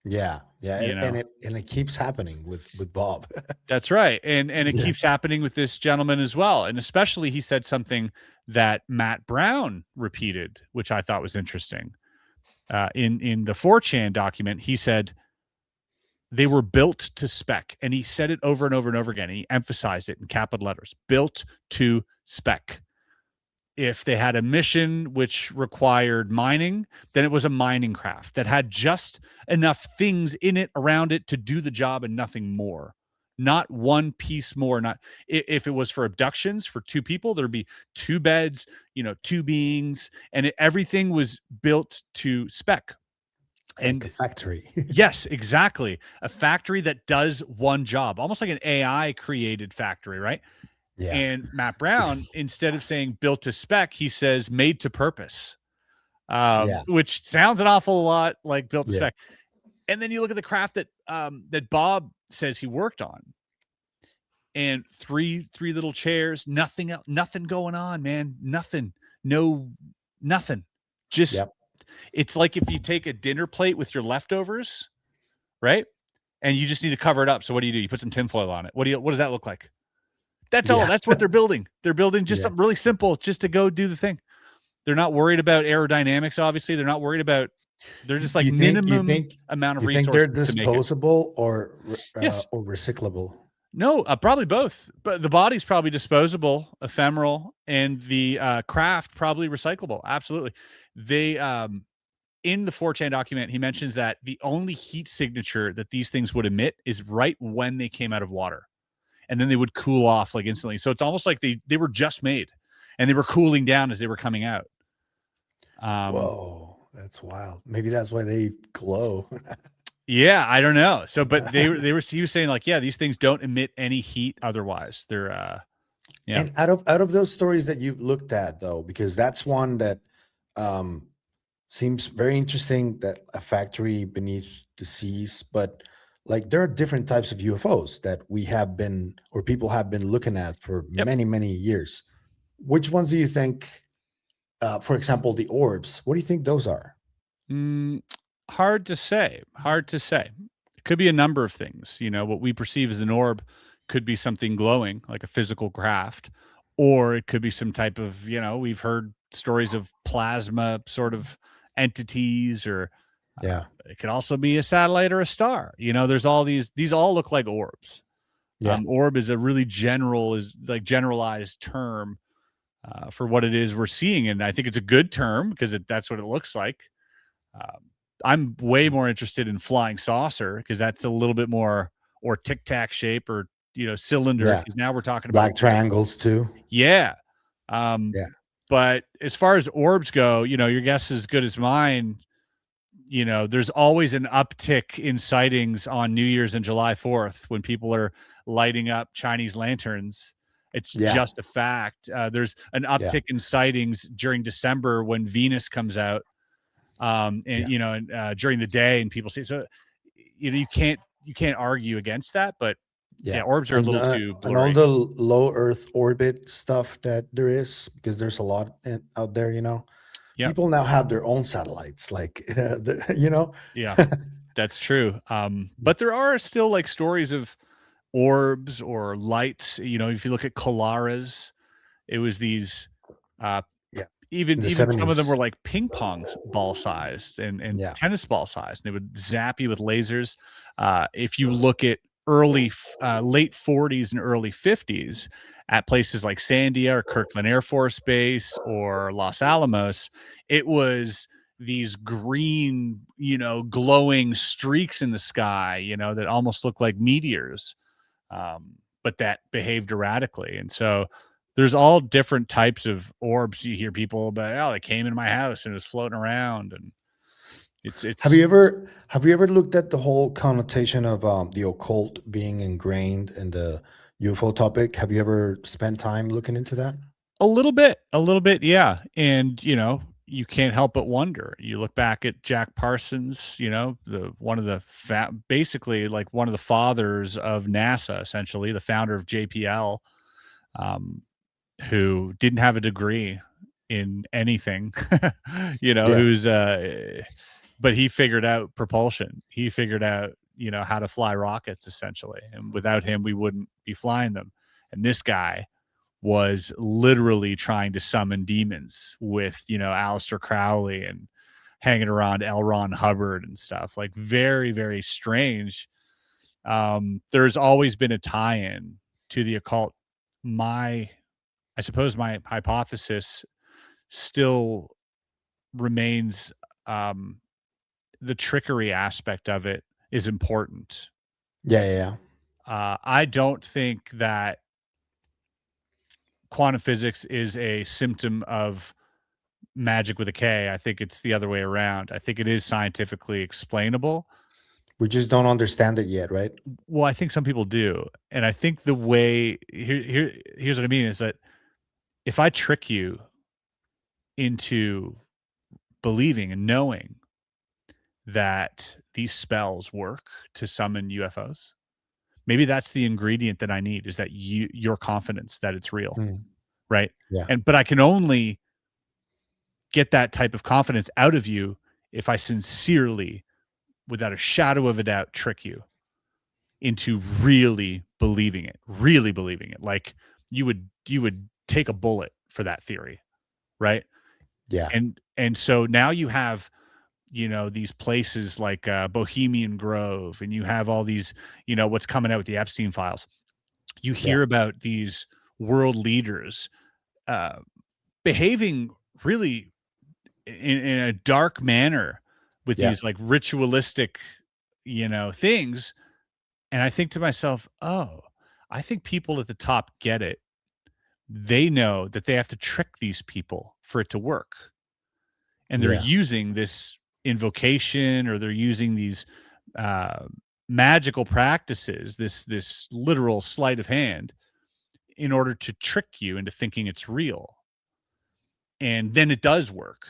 Yeah. And it keeps happening with Bob. That's right. And it keeps happening with this gentleman as well. And especially, he said something that Matt Brown repeated, which I thought was interesting. In the 4chan document, he said they were built to spec. And he said it over and over and over again. And he emphasized it in capital letters, built to spec. If they had a mission which required mining, then it was a mining craft that had just enough things in it, around it, to do the job and nothing more. Not one piece more. Not if it was for abductions for 2 people, there'd be 2 beds, 2 beings, and everything was built to spec. And like a factory. Yes, exactly. A factory that does one job, almost like an AI created factory, right? Yeah. And Matt Brown, instead of saying built to spec, he says made to purpose, which sounds an awful lot like built to spec. And then you look at the craft that Bob says he worked on, and three little chairs, nothing else, nothing going on, man, nothing. Just it's like if you take a dinner plate with your leftovers, right? And you just need to cover it up. So what do? You put some tinfoil on it. What does that look like? That's all. That's what they're building. They're building just something really simple, just to go do the thing. They're not worried about aerodynamics. Obviously, they're not worried about. They're just like minimum amount of resources. You think they're disposable or recyclable? No, probably both. But the body's probably disposable, ephemeral, and the craft probably recyclable. Absolutely. They in the 4chan document, he mentions that the only heat signature that these things would emit is right when they came out of water. And then they would cool off like instantly. So it's almost like they were just made, and they were cooling down as they were coming out. Whoa, that's wild. Maybe that's why they glow. Yeah, I don't know. So, but he was saying like, these things don't emit any heat otherwise. They're And out of those stories that you looked at, though, because that's one that seems very interesting, that a factory beneath the seas, but like there are different types of UFOs that we have been, or people have been looking at for many, many years. Which ones do you think, for example, the orbs, what do you think those are? Hard to say. It could be a number of things. What we perceive as an orb could be something glowing, like a physical craft, or it could be some type of, we've heard stories of plasma sort of entities, or it could also be a satellite or a star. There's all these all look like orbs. Orb is a really generalized term for what it is we're seeing. And I think it's a good term because that's what it looks like. I'm way more interested in flying saucer because that's a little bit more, or tic tac shape, or cylinder. Because now we're talking about black triangles too. Yeah. But as far as orbs go, your guess is as good as mine. There's always an uptick in sightings on New Year's and July 4th when people are lighting up Chinese lanterns. It's Yeah. just a fact. There's an Yeah. uptick in sightings during December when Venus comes out, and Yeah. during the day, and people see. So, you can't argue against that. But Yeah. yeah, orbs are a little too And all blurry. the low Earth orbit stuff that there is, because there's a lot out there, Yep. people now have their own satellites, like, you know? Yeah, that's true. But there are still like stories of orbs or lights. If you look at Colaras, it was these uh Yeah. In the even some of them were 70s. like ping pong ball sized and Yeah. tennis ball sized. They would zap you with lasers. If you look at late 40s and early 50s at places like Sandia or Kirkland Air Force Base or Los Alamos, it was these green, glowing streaks in the sky, that almost looked like meteors, but that behaved erratically. And so there's all different types of orbs. You hear people about, oh, they came in my house and it was floating around, and it's Have you ever looked at the whole connotation of the occult being ingrained in the UFO topic? Have you ever spent time looking into that? a little bit, yeah. And you can't help but wonder. You look back at Jack Parsons, the one of the basically like one of the fathers of NASA, essentially the founder of JPL, um, who didn't have a degree in anything, Yeah. who's but he figured out propulsion. He figured out, how to fly rockets essentially. And without him, we wouldn't be flying them. And this guy was literally trying to summon demons with, Aleister Crowley and hanging around L. Ron Hubbard and stuff. Like very, very strange. There's always been a tie-in to the occult. I suppose my hypothesis still remains, um, the trickery aspect of it is important. Yeah. Yeah. Yeah. I don't think that quantum physics is a symptom of magic with a K. I think it's the other way around. I think it is scientifically explainable. We just don't understand it yet, right? Well, I think some people do. And I think the way here's what I mean is that if I trick you into believing and knowing that these spells work to summon UFOs, maybe that's the ingredient that I need, is that your confidence that it's real, Mm. right? Yeah. But I can only get that type of confidence out of you if I sincerely, without a shadow of a doubt, trick you into really believing it, really believing it. Like you would take a bullet for that theory, right? Yeah. And so now you have, these places like Bohemian Grove, and you have all these, what's coming out with the Epstein Files. You Yeah. hear about these world leaders uh, behaving really in a dark manner with Yeah. these like ritualistic, things. And I think to myself, oh, I think people at the top get it. They know that they have to trick these people for it to work. And they're Yeah. using this invocation, or they're using these uh, magical practices, this literal sleight of hand, in order to trick you into thinking it's real. And then it does work.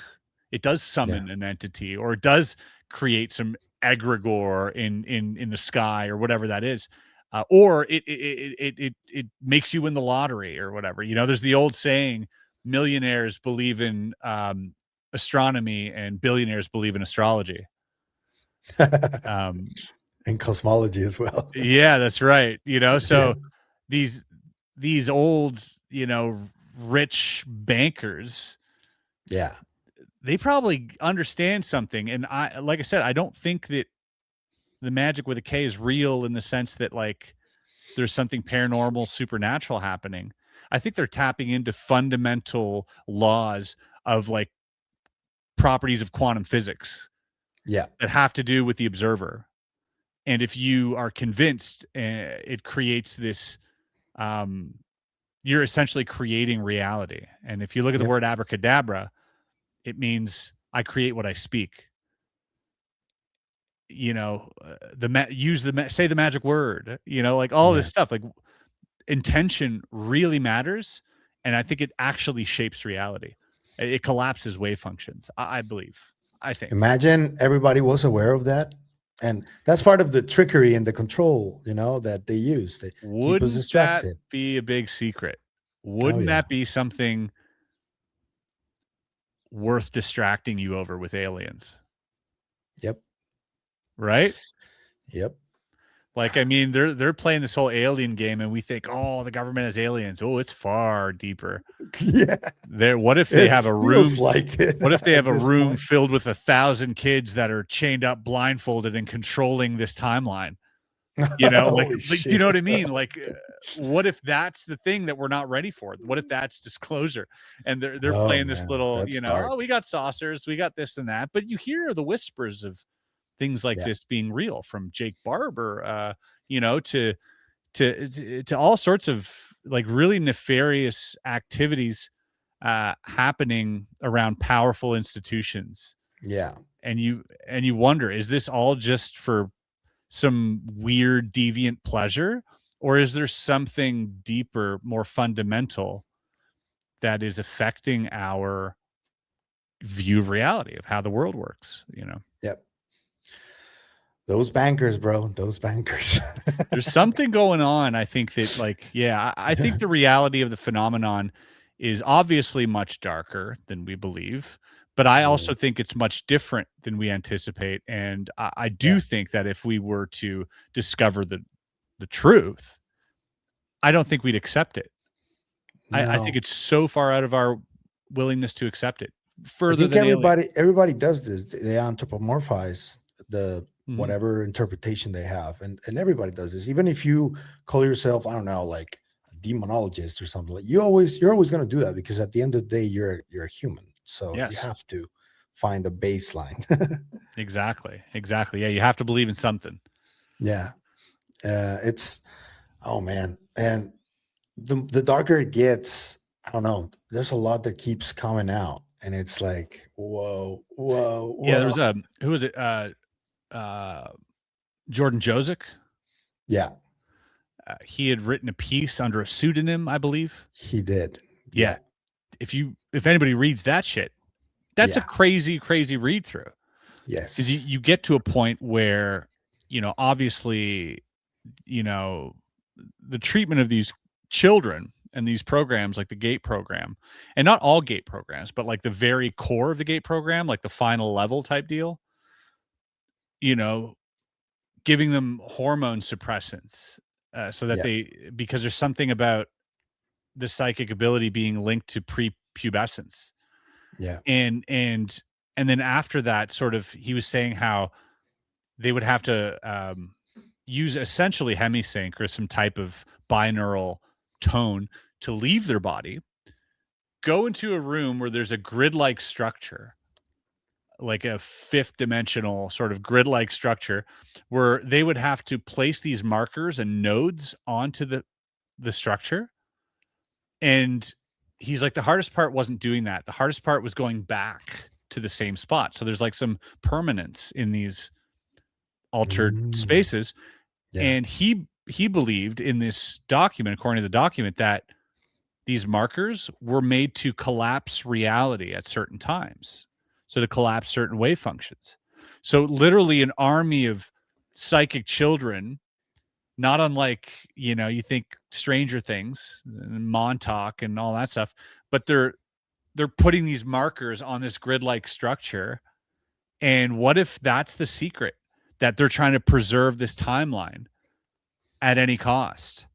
It does Yeah. summon an entity, or it does create some egregore in the sky, or whatever that is. Or it makes you win the lottery or whatever. There's the old saying: millionaires believe in astronomy, and billionaires believe in astrology. Um, And cosmology as well. yeah, that's right. Yeah. So these old, rich bankers, Yeah. they probably understand something. And like I said, I don't think that the magic with a K is real in the sense that like there's something paranormal, supernatural happening. I think they're tapping into fundamental laws of like properties of quantum physics Yeah. that have to do with the observer. And if you are convinced, it creates this, um, you're essentially creating reality. And if you look at the word abracadabra, it means I create what I speak. You know, say the magic word, you know, like all this stuff, like intention really matters. And I think it actually shapes reality. It collapses wave functions, I believe. I think. Imagine everybody was aware of that. And that's part of the trickery and the control, you know, that they use. They keep us Wouldn't that distracted. be a big secret? Oh, Wouldn't yeah. that be something worth distracting you over with aliens? Yep. Right? Yep. Like, I mean, they're playing this whole alien game, and we think, oh, the government has aliens. Oh, it's far deeper. Yeah. What if they have a room? Like it. What if they have a room point? filled with 1,000 kids that are chained up, blindfolded, and controlling this timeline? You know, like you know what I mean? Like, what if that's the thing that we're not ready for? What if that's disclosure? And they're playing this little, you know, dark. oh, we got saucers, we got this and that, but you hear the whispers of things like this being real, from Jake Barber, you know, to all sorts of like really nefarious activities happening around powerful institutions. Yeah. And you wonder, is this all just for some weird deviant pleasure, or is there something deeper, more fundamental that is affecting our view of reality, of how the world works, you know? Yep. Those bankers, bro, those bankers. There's something going on. I think that, like, I think the reality of the phenomenon is obviously much darker than we believe, but I also think it's much different than we anticipate. And I do think that if we were to discover the truth, I don't think we'd accept it. No. I think it's so far out of our willingness to accept it. Further I think than everybody does this. They anthropomorphize the Mhm. whatever interpretation they have, and everybody does this. Even if you call yourself, I don't know, like a demonologist or something, like you're always going to do that, because at the end of the day, you're a human, so you have to find a baseline. Exactly. Yeah, you have to believe in something. Yeah, it's oh man, and the darker it gets, I don't know. There's a lot that keeps coming out, and it's like, whoa. Yeah, there was who was it? Jordan Josic. Yeah. He had written a piece under a pseudonym, I believe. He did. Yeah. If anybody reads that shit, that's a crazy read through. Yes. Because you get to a point where, you know, obviously, you know, the treatment of these children and these programs, like the GATE program, and not all GATE programs, but like the very core of the GATE program, like the final level type deal, you know, giving them hormone suppressants so that because there's something about the psychic ability being linked to prepubescence. Yeah. And then after that, sort of, he was saying how they would have to use essentially hemisync or some type of binaural tone to leave their body, go into a room where there's a grid-like structure, like a fifth dimensional sort of grid-like structure, where they would have to place these markers and nodes onto the structure. And he's like, the hardest part wasn't doing that. The hardest part was going back to the same spot. So there's like some permanence in these altered spaces. Yeah. And he believed in this document, according to the document, that these markers were made to collapse reality at certain times. So to collapse certain wave functions. So literally an army of psychic children, not unlike, you know, you think Stranger Things and Montauk and all that stuff, but they're putting these markers on this grid-like structure. And what if that's the secret, that they're trying to preserve this timeline at any cost?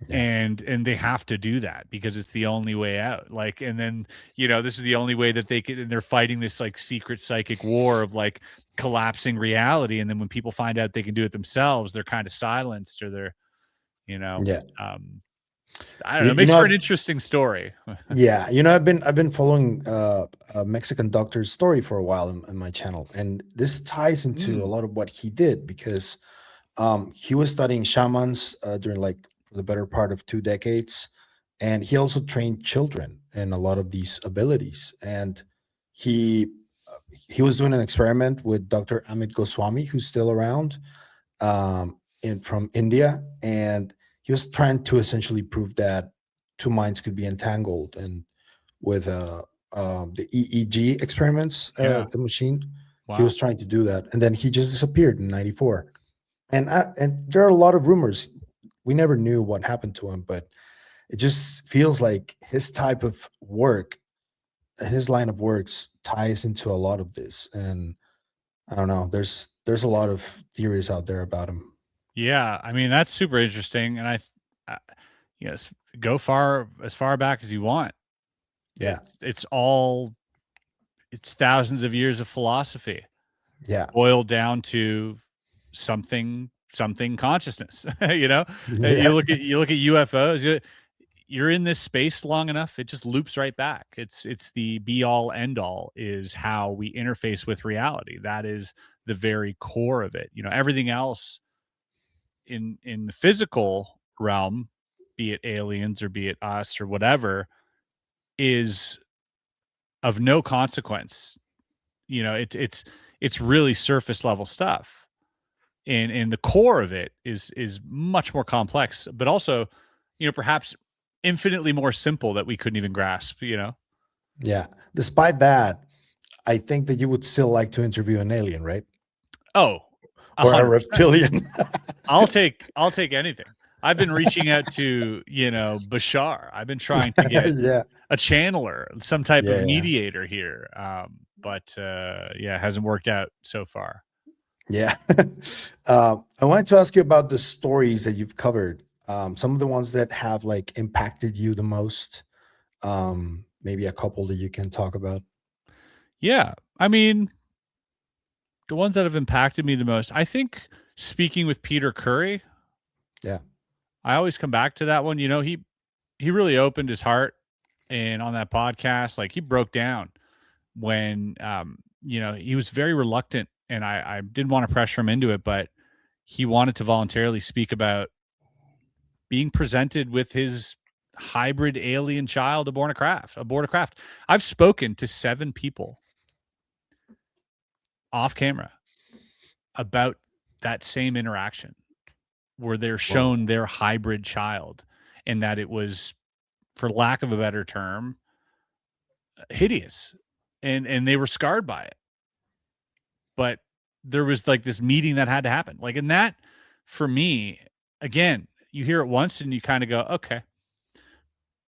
Yeah. And they have to do that because it's the only way out. Like, and then, you know, this is the only way that they can, and they're fighting this like secret psychic war of like collapsing reality. And then when people find out they can do it themselves, they're kind of silenced, or they're, you know, I don't know. It makes for an interesting story. Yeah. You know, I've been following a Mexican doctor's story for a while in my channel. And this ties into a lot of what he did, because he was studying shamans during like the better part of 2 decades. and he also trained children in a lot of these abilities. And he he was doing an experiment with Dr. Amit Goswami, who's still around, from India, and he was trying to essentially prove that two minds could be entangled. And with the EEG experiments, Yeah. the machine, he Wow. was trying to do that, and then he just disappeared in '94. And there are a lot of rumors. We never knew what happened to him, but it just feels like his type of work, his line of works ties into a lot of this. And I don't know, there's a lot of theories out there about him. Yeah, I mean, that's super interesting, and I yes, go far as far back as you want. Yeah, It's all it's thousands of years of philosophy yeah, boiled down to something consciousness. You know, yeah, you look at UFOs. You're in this space long enough, it just loops right back. It's the be all end all is how we interface with reality. That is the very core of it. You know, everything else in the physical realm, be it aliens or be it us or whatever, is of no consequence. You know, it's really surface level stuff. And the core of it is much more complex, but also, you know, perhaps infinitely more simple that we couldn't even grasp, you know? yeah. Despite that, I think that you would still like to interview an alien, right? Oh, Or a 100%. reptilian. I'll take anything. I've been reaching out to, you know, Bashar. I've been trying to get Yeah, a channeler, some type of yeah, yeah, mediator here. But yeah, it hasn't worked out so far. yeah. I wanted to ask you about the stories that you've covered. Some of the ones that have like impacted you the most. Maybe a couple that you can talk about. Yeah. I mean, the ones that have impacted me the most, I think speaking with Peter Curry, Yeah. I always come back to that one. You know, he really opened his heart and on that podcast, like he broke down when you know, he was very reluctant and I didn't want to pressure him into it, but he wanted to voluntarily speak about being presented with his hybrid alien child aboard a craft. I've spoken to 7 people off camera about that same interaction where they're Whoa. shown their hybrid child and that it was, for lack of a better term, hideous and they were scarred by it. But there was like this meeting that had to happen. Like, in that, for me, again, you hear it once and you kind of go, okay.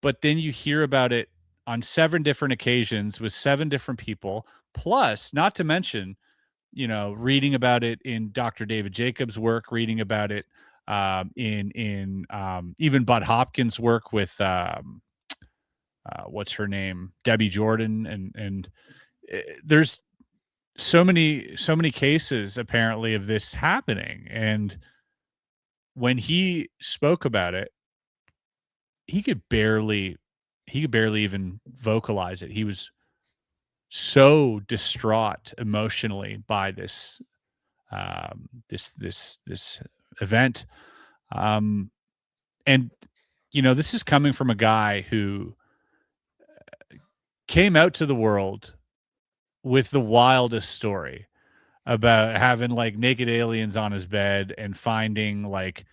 But then you hear about it on 7 different occasions with 7 different people, plus, not to mention, you know, reading about it in Dr. David Jacobs' work, reading about it in even Bud Hopkins' work with what's her name, Debbie Jordan, and there's so many cases apparently of this happening. And when he spoke about it, he could barely he could barely even vocalize it. He was so distraught emotionally by this event. Um, and you know, this is coming from a guy who came out to the world with the wildest story about having like naked aliens on his bed and finding like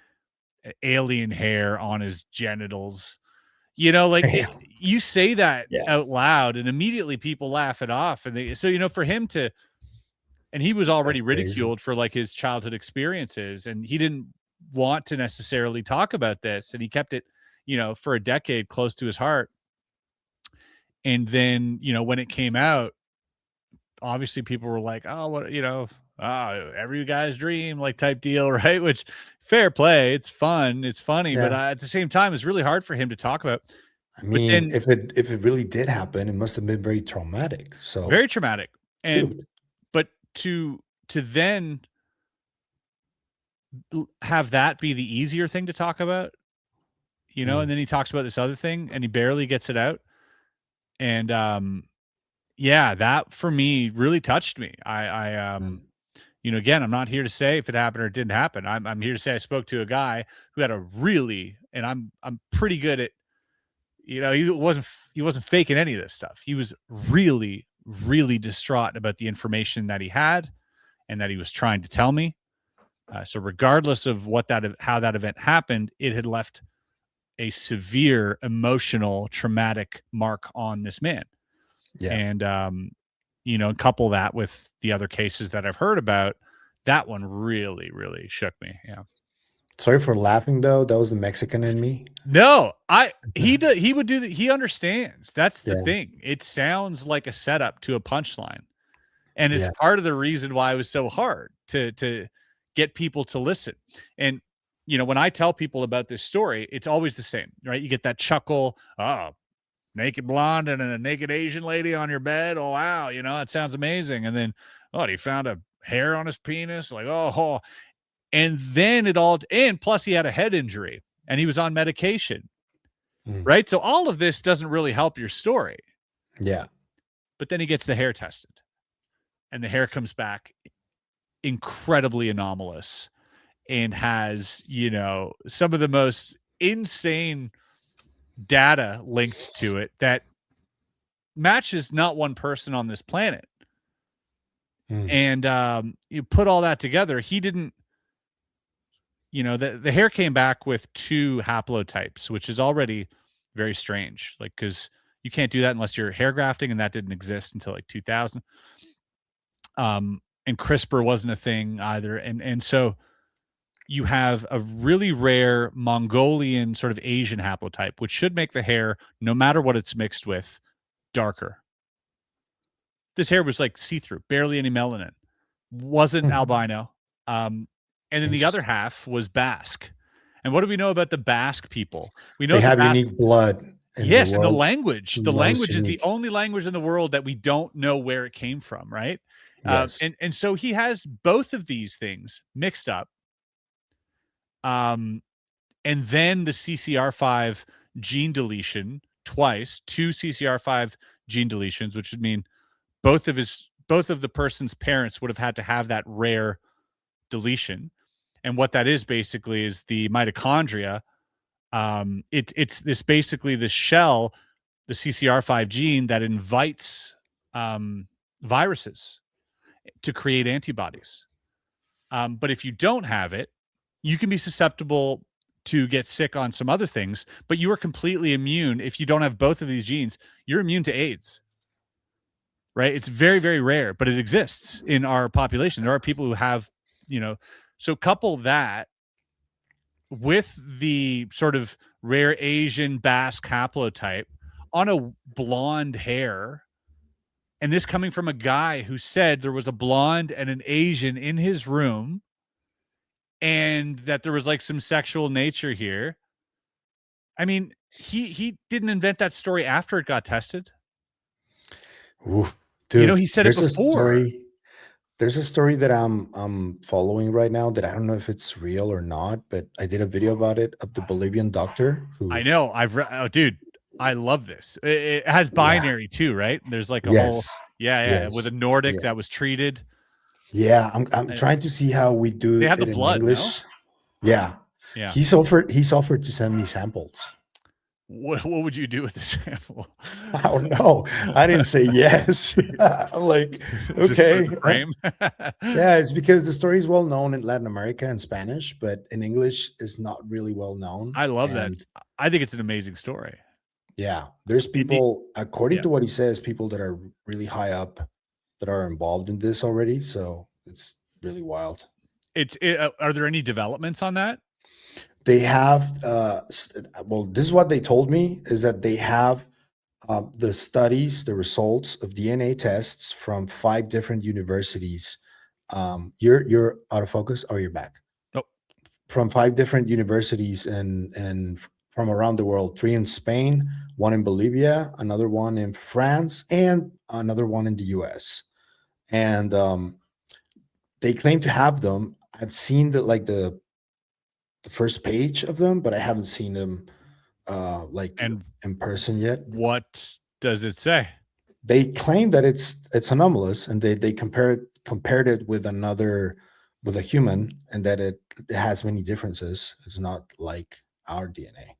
alien hair on his genitals. You know, like Damn. you say that Yeah. out loud and immediately people laugh it off. And so, you know, for him to, and he was already That's crazy. ridiculed for like his childhood experiences and he didn't want to necessarily talk about this. And he kept it, you know, for a decade close to his heart. And then, you know, when it came out, obviously people were like, oh, what, you know, every guy's dream, like type deal, right? Which, fair play, it's fun, it's funny, but Yeah. at the same time, it's really hard for him to talk about. I But mean, then, if it really did happen, it must have been very traumatic. So, very traumatic, and dude. but to then have that be the easier thing to talk about, you know, Mm, and then he talks about this other thing, and he barely gets it out, and yeah, that for me really touched me. mm. You know, again, I'm not here to say if it happened or it didn't happen. I'm here to say I spoke to a guy who had a really, and I'm pretty good at you know, he wasn't faking any of this stuff. He was really, really distraught about the information that he had and that he was trying to tell me. So regardless of how that event happened, it had left a severe emotional traumatic mark on this man. Yeah. And you know, couple that with the other cases that I've heard about, that one really, really shook me. Yeah. Sorry for laughing though. That was the Mexican in me. No, he would do that. He understands. That's the Yeah. thing. It sounds like a setup to a punchline. And it's Yeah. part of the reason why it was so hard to get people to listen. And you know, when I tell people about this story, it's always the same, right? You get that chuckle, oh, naked blonde and a naked Asian lady on your bed. Oh, wow. You know, that sounds amazing. And then, oh, he found a hair on his penis. Like, oh. And then and plus he had a head injury and he was on medication, right? So all of this doesn't really help your story. Yeah. But then he gets the hair tested and the hair comes back incredibly anomalous and has, you know, some of the most insane data linked to it that matches not one person on this planet. And you put all that together, he didn't, you know, the hair came back with 2 haplotypes, which is already very strange. Like, because you can't do that unless you're hair grafting, and that didn't exist until like 2000. And CRISPR wasn't a thing either. And so you have a really rare Mongolian sort of Asian haplotype, which should make the hair, no matter what it's mixed with, darker. This hair was like see-through, barely any melanin, wasn't albino. And then the other half was Basque. And what do we know about the Basque people? We know they have unique blood. Yes, and the language. The language is the only language in the world that we don't know where it came from, right? Yes. And so he has both of these things mixed up. And then the CCR5 gene deletion twice, 2 CCR5 gene deletions, which would mean both of the person's parents would have had to have that rare deletion. And what that is basically is the mitochondria. It's this basically the shell, the CCR5 gene that invites viruses to create antibodies. But if you don't have it, you can be susceptible to get sick on some other things, but you are completely immune. If you don't have both of these genes, you're immune to AIDS, right? It's very, very rare, but it exists in our population. There are people who have, you know, so couple that with the sort of rare Asian Basque haplotype on a blonde hair. And this coming from a guy who said there was a blonde and an Asian in his room and that there was like some sexual nature here. I mean, he didn't invent that story after it got tested. Oof, dude, you know, he said it before. There's a story that I'm following right now that I don't know if it's real or not, but I did a video about it of the Bolivian doctor who I know. Dude, I love this. It has binary too, right? There's like a whole with a Nordic that was treated. Yeah, I'm trying to see how we do they have it the in blood, English. No? Yeah. He's offered to send me samples. What would you do with the sample? I don't know. I didn't say yes. I'm like, okay. Yeah, it's because the story is well known in Latin America in Spanish, but in English is not really well known. I love that. I think it's an amazing story. Yeah. There's people, according to what he says, people that are really high up that are involved in this already. So it's really wild. Are there any developments on that? They have, well, this is what they told me, is that they have the studies, the results of DNA tests from 5 different universities. You're out of focus, or you're back? Oh. From 5 different universities and from around the world, 3 in Spain, 1 in Bolivia, another one in France, and another one in the US. And they claim to have them. I've seen the first page of them, but I haven't seen them in person yet. What does it say? They claim that it's anomalous, and they compared it with a human, and that it has many differences. It's not like our DNA.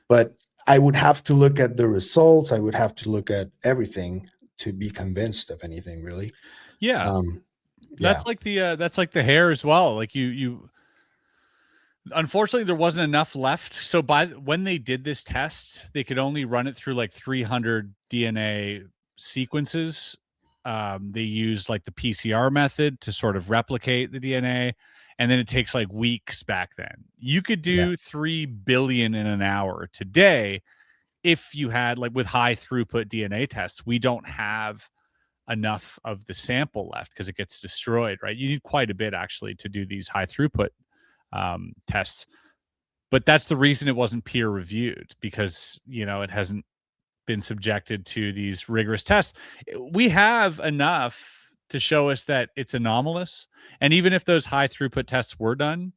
But I would have to look at the results. I would have to look at everything to be convinced of anything, really. Yeah. Yeah, That's like the hair as well. Like you unfortunately there wasn't enough left. So when they did this test, they could only run it through like 300 DNA sequences. They used like the PCR method to sort of replicate the DNA, and then it takes like weeks back then. You could yeah, do 3 billion in an hour today if you had, like, with high throughput DNA tests. We don't have enough of the sample left because it gets destroyed, right? You need quite a bit actually to do these high throughput tests. But that's the reason it wasn't peer reviewed, because, it hasn't been subjected to these rigorous tests. We have enough to show us that it's anomalous. And even if those high throughput tests were done,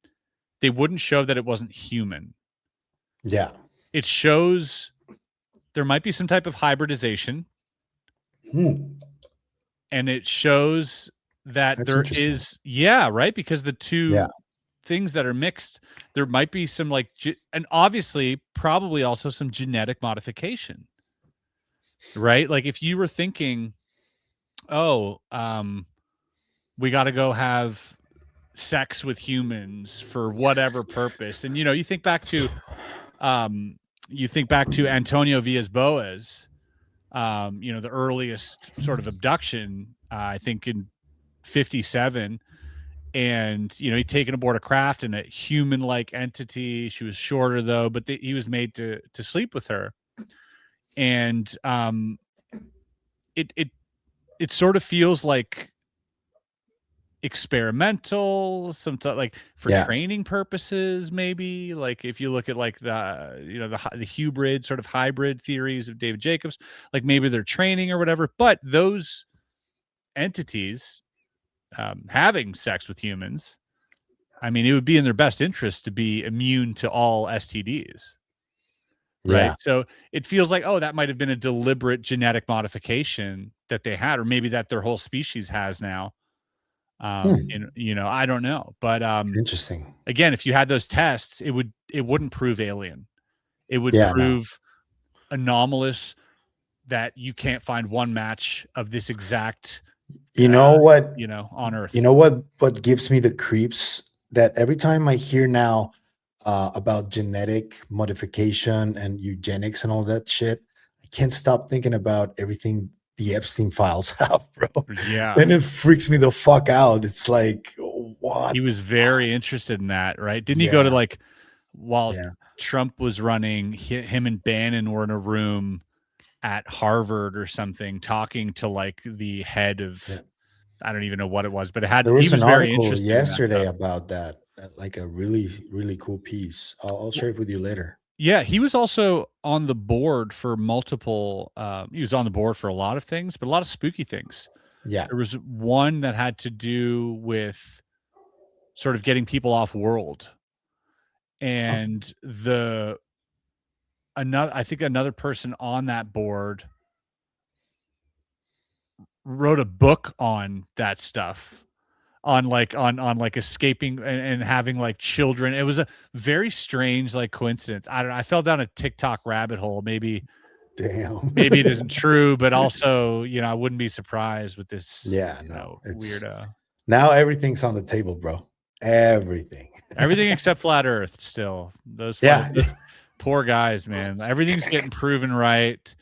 they wouldn't show that it wasn't human. yeah. It shows there might be some type of hybridization. And it shows that That's there interesting. is, yeah, right, because the Yeah, two things that are mixed, there might be some like and obviously probably also some genetic modification, right? Like if you were thinking, oh, we got to go have sex with humans for whatever purpose, and you think back to Antonio Villas-Boas, the earliest sort of abduction, I think in 57. And, he'd taken aboard a craft and a human-like entity. She was shorter though, but he was made to sleep with her. And it sort of feels like experimental, like for yeah. training purposes, maybe. Like if you look at like the hybrid, sort of hybrid theories of David Jacobs, like maybe they're training or whatever. But those entities having sex with humans, I mean, it would be in their best interest to be immune to all STDs, right? Yeah. So it feels like, oh, that might have been a deliberate genetic modification that they had, or maybe that their whole species has now. And I don't know, but Interesting. again, if you had those tests, it wouldn't prove alien. It would Yeah, no. prove anomalous, that you can't find one match of this exact, You know what? on Earth. You know what gives me the creeps? That every time I hear now about genetic modification and eugenics and all that shit, I can't stop thinking about everything the Epstein Files have, bro. Yeah. And it freaks me the fuck out. It's like, what? He was very interested in that, right? Didn't he go to Yeah, like, while yeah. Trump was running, him and Bannon were in a room at Harvard or something, talking to like the head of, Yeah. I don't even know what it was, but There he was was an very article interested in that yesterday stuff. about that, like a really, really cool piece. I'll share it with you later. Yeah, he was also on the board for multiple. He was on the board for a lot of things, but a lot of spooky things. Yeah. There was one that had to do with sort of getting people off world, Huh. and I think another person on that board wrote a book on that stuff, on like escaping and having like children. It was a very strange like coincidence. I don't know. I fell down a TikTok rabbit hole. Maybe Damn. it isn't true, but also, I wouldn't be surprised with this, Yeah, no. It's weird now everything's on the table, bro. Everything. everything except flat Earth still. Those Yeah. poor guys, man. Everything's getting proven right.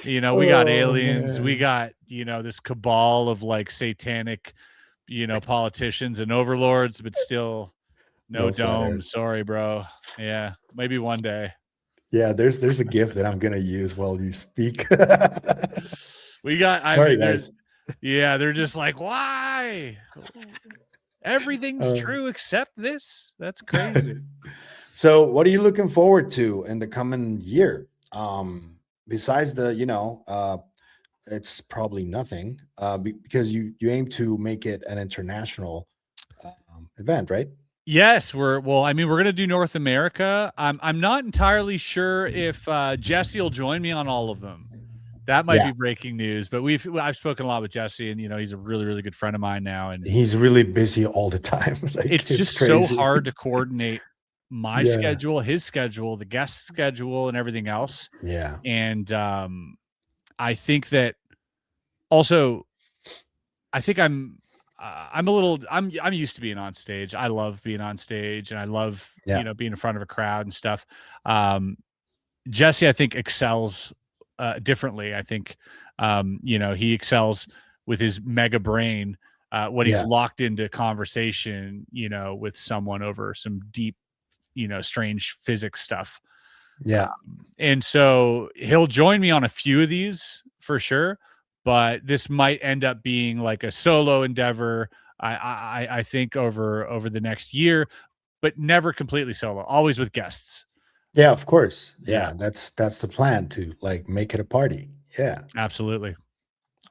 We got Oh aliens, we man. got, this cabal of like satanic, politicians and overlords, but still no No flat dome. earth. Sorry, bro. Yeah, maybe one day. Yeah, there's a gift that I'm gonna use while you speak. We got, I Sorry, mean, guys. they're just like, why? Everything's Uh, true except this. That's crazy. so what are you looking forward to in the coming year? Besides the, it's probably nothing, because you aim to make it an international event, right? Yes, we're gonna do North America. I'm not entirely sure if Jesse will join me on all of them. That might Yeah, be breaking news, but I've spoken a lot with Jesse, and he's a really, really good friend of mine now, and he's really busy all the time. Like it's it's just so crazy. hard to coordinate my Yeah. schedule, his schedule, the guest schedule, and everything else. Yeah. And I think that also, I think I'm used to being on stage. I love being on stage, and I love Yeah. being in front of a crowd and stuff. Jesse, I think, excels differently. I think he excels with his mega brain when he's Yeah. locked into conversation, with someone over some deep, strange physics stuff. Yeah. And so he'll join me on a few of these for sure, but this might end up being like a solo endeavor. I think over the next year, but never completely solo, always with guests. Yeah, of course. Yeah. Yeah, that's the plan, to like make it a party. Yeah. Absolutely.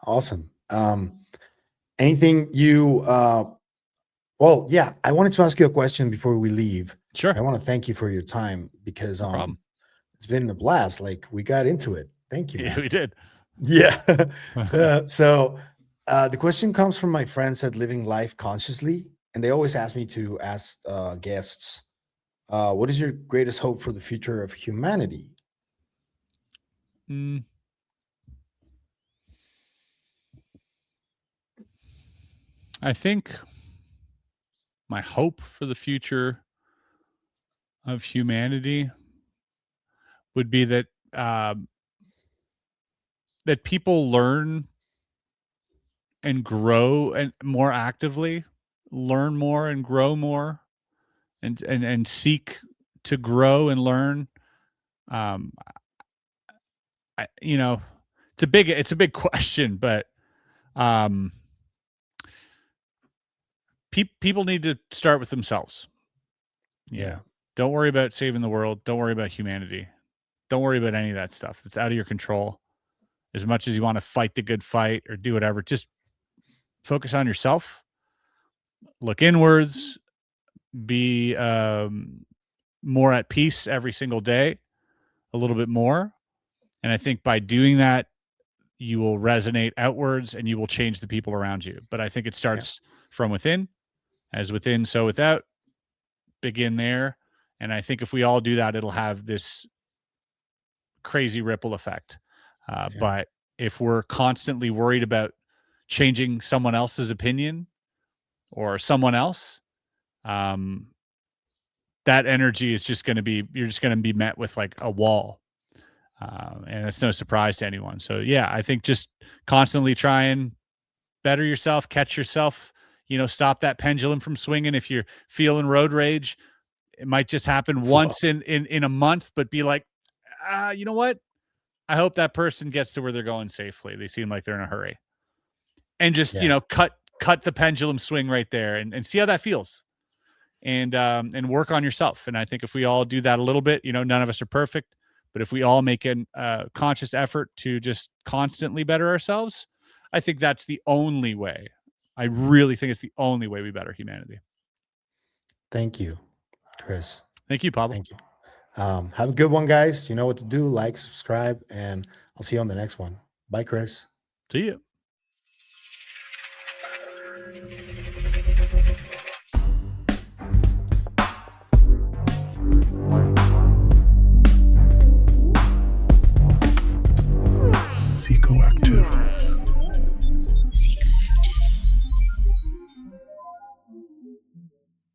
Awesome. Anything you well, yeah, I wanted to ask you a question before we leave. Sure. I want to thank you for your time because No problem. it's been a blast. Like, we got into it. Thank you, Yeah, man. we did. Yeah. So the question comes from my friends at Living Life Consciously, and they always ask me to ask guests, what is your greatest hope for the future of humanity? Mm. I think my hope for the future of humanity would be that that people learn and grow and more actively, learn more and grow more, and seek to grow and learn. Um, it's a big question, but people need to start with themselves. Yeah. Don't worry about saving the world. Don't worry about humanity. Don't worry about any of that stuff. That's out of your control. As much as you want to fight the good fight or do whatever, just focus on yourself. Look inwards. Be more at peace every single day, a little bit more. And I think by doing that, you will resonate outwards and you will change the people around you. But I think it starts from within. As within, so without. Begin there. And I think if we all do that, it'll have this crazy ripple effect. But if we're constantly worried about changing someone else's opinion or someone else, that energy is just going to be, you're just going to be met with like a wall. And it's no surprise to anyone. So yeah, I think just constantly try and better yourself, catch yourself, stop that pendulum from swinging. If you're feeling road rage, it might just happen once in a month, but be like, you know what? I hope that person gets to where they're going safely. They seem like they're in a hurry. And just, cut the pendulum swing right there and see how that feels. And work on yourself. And I think if we all do that a little bit, none of us are perfect, but if we all make a conscious effort to just constantly better ourselves, I think that's the only way. I really think it's the only way we better humanity. Thank you, Chris. Thank you, Pablo. Thank you. Have a good one, guys. You know what to do. Like, subscribe, and I'll see you on the next one. Bye, Chris. See you.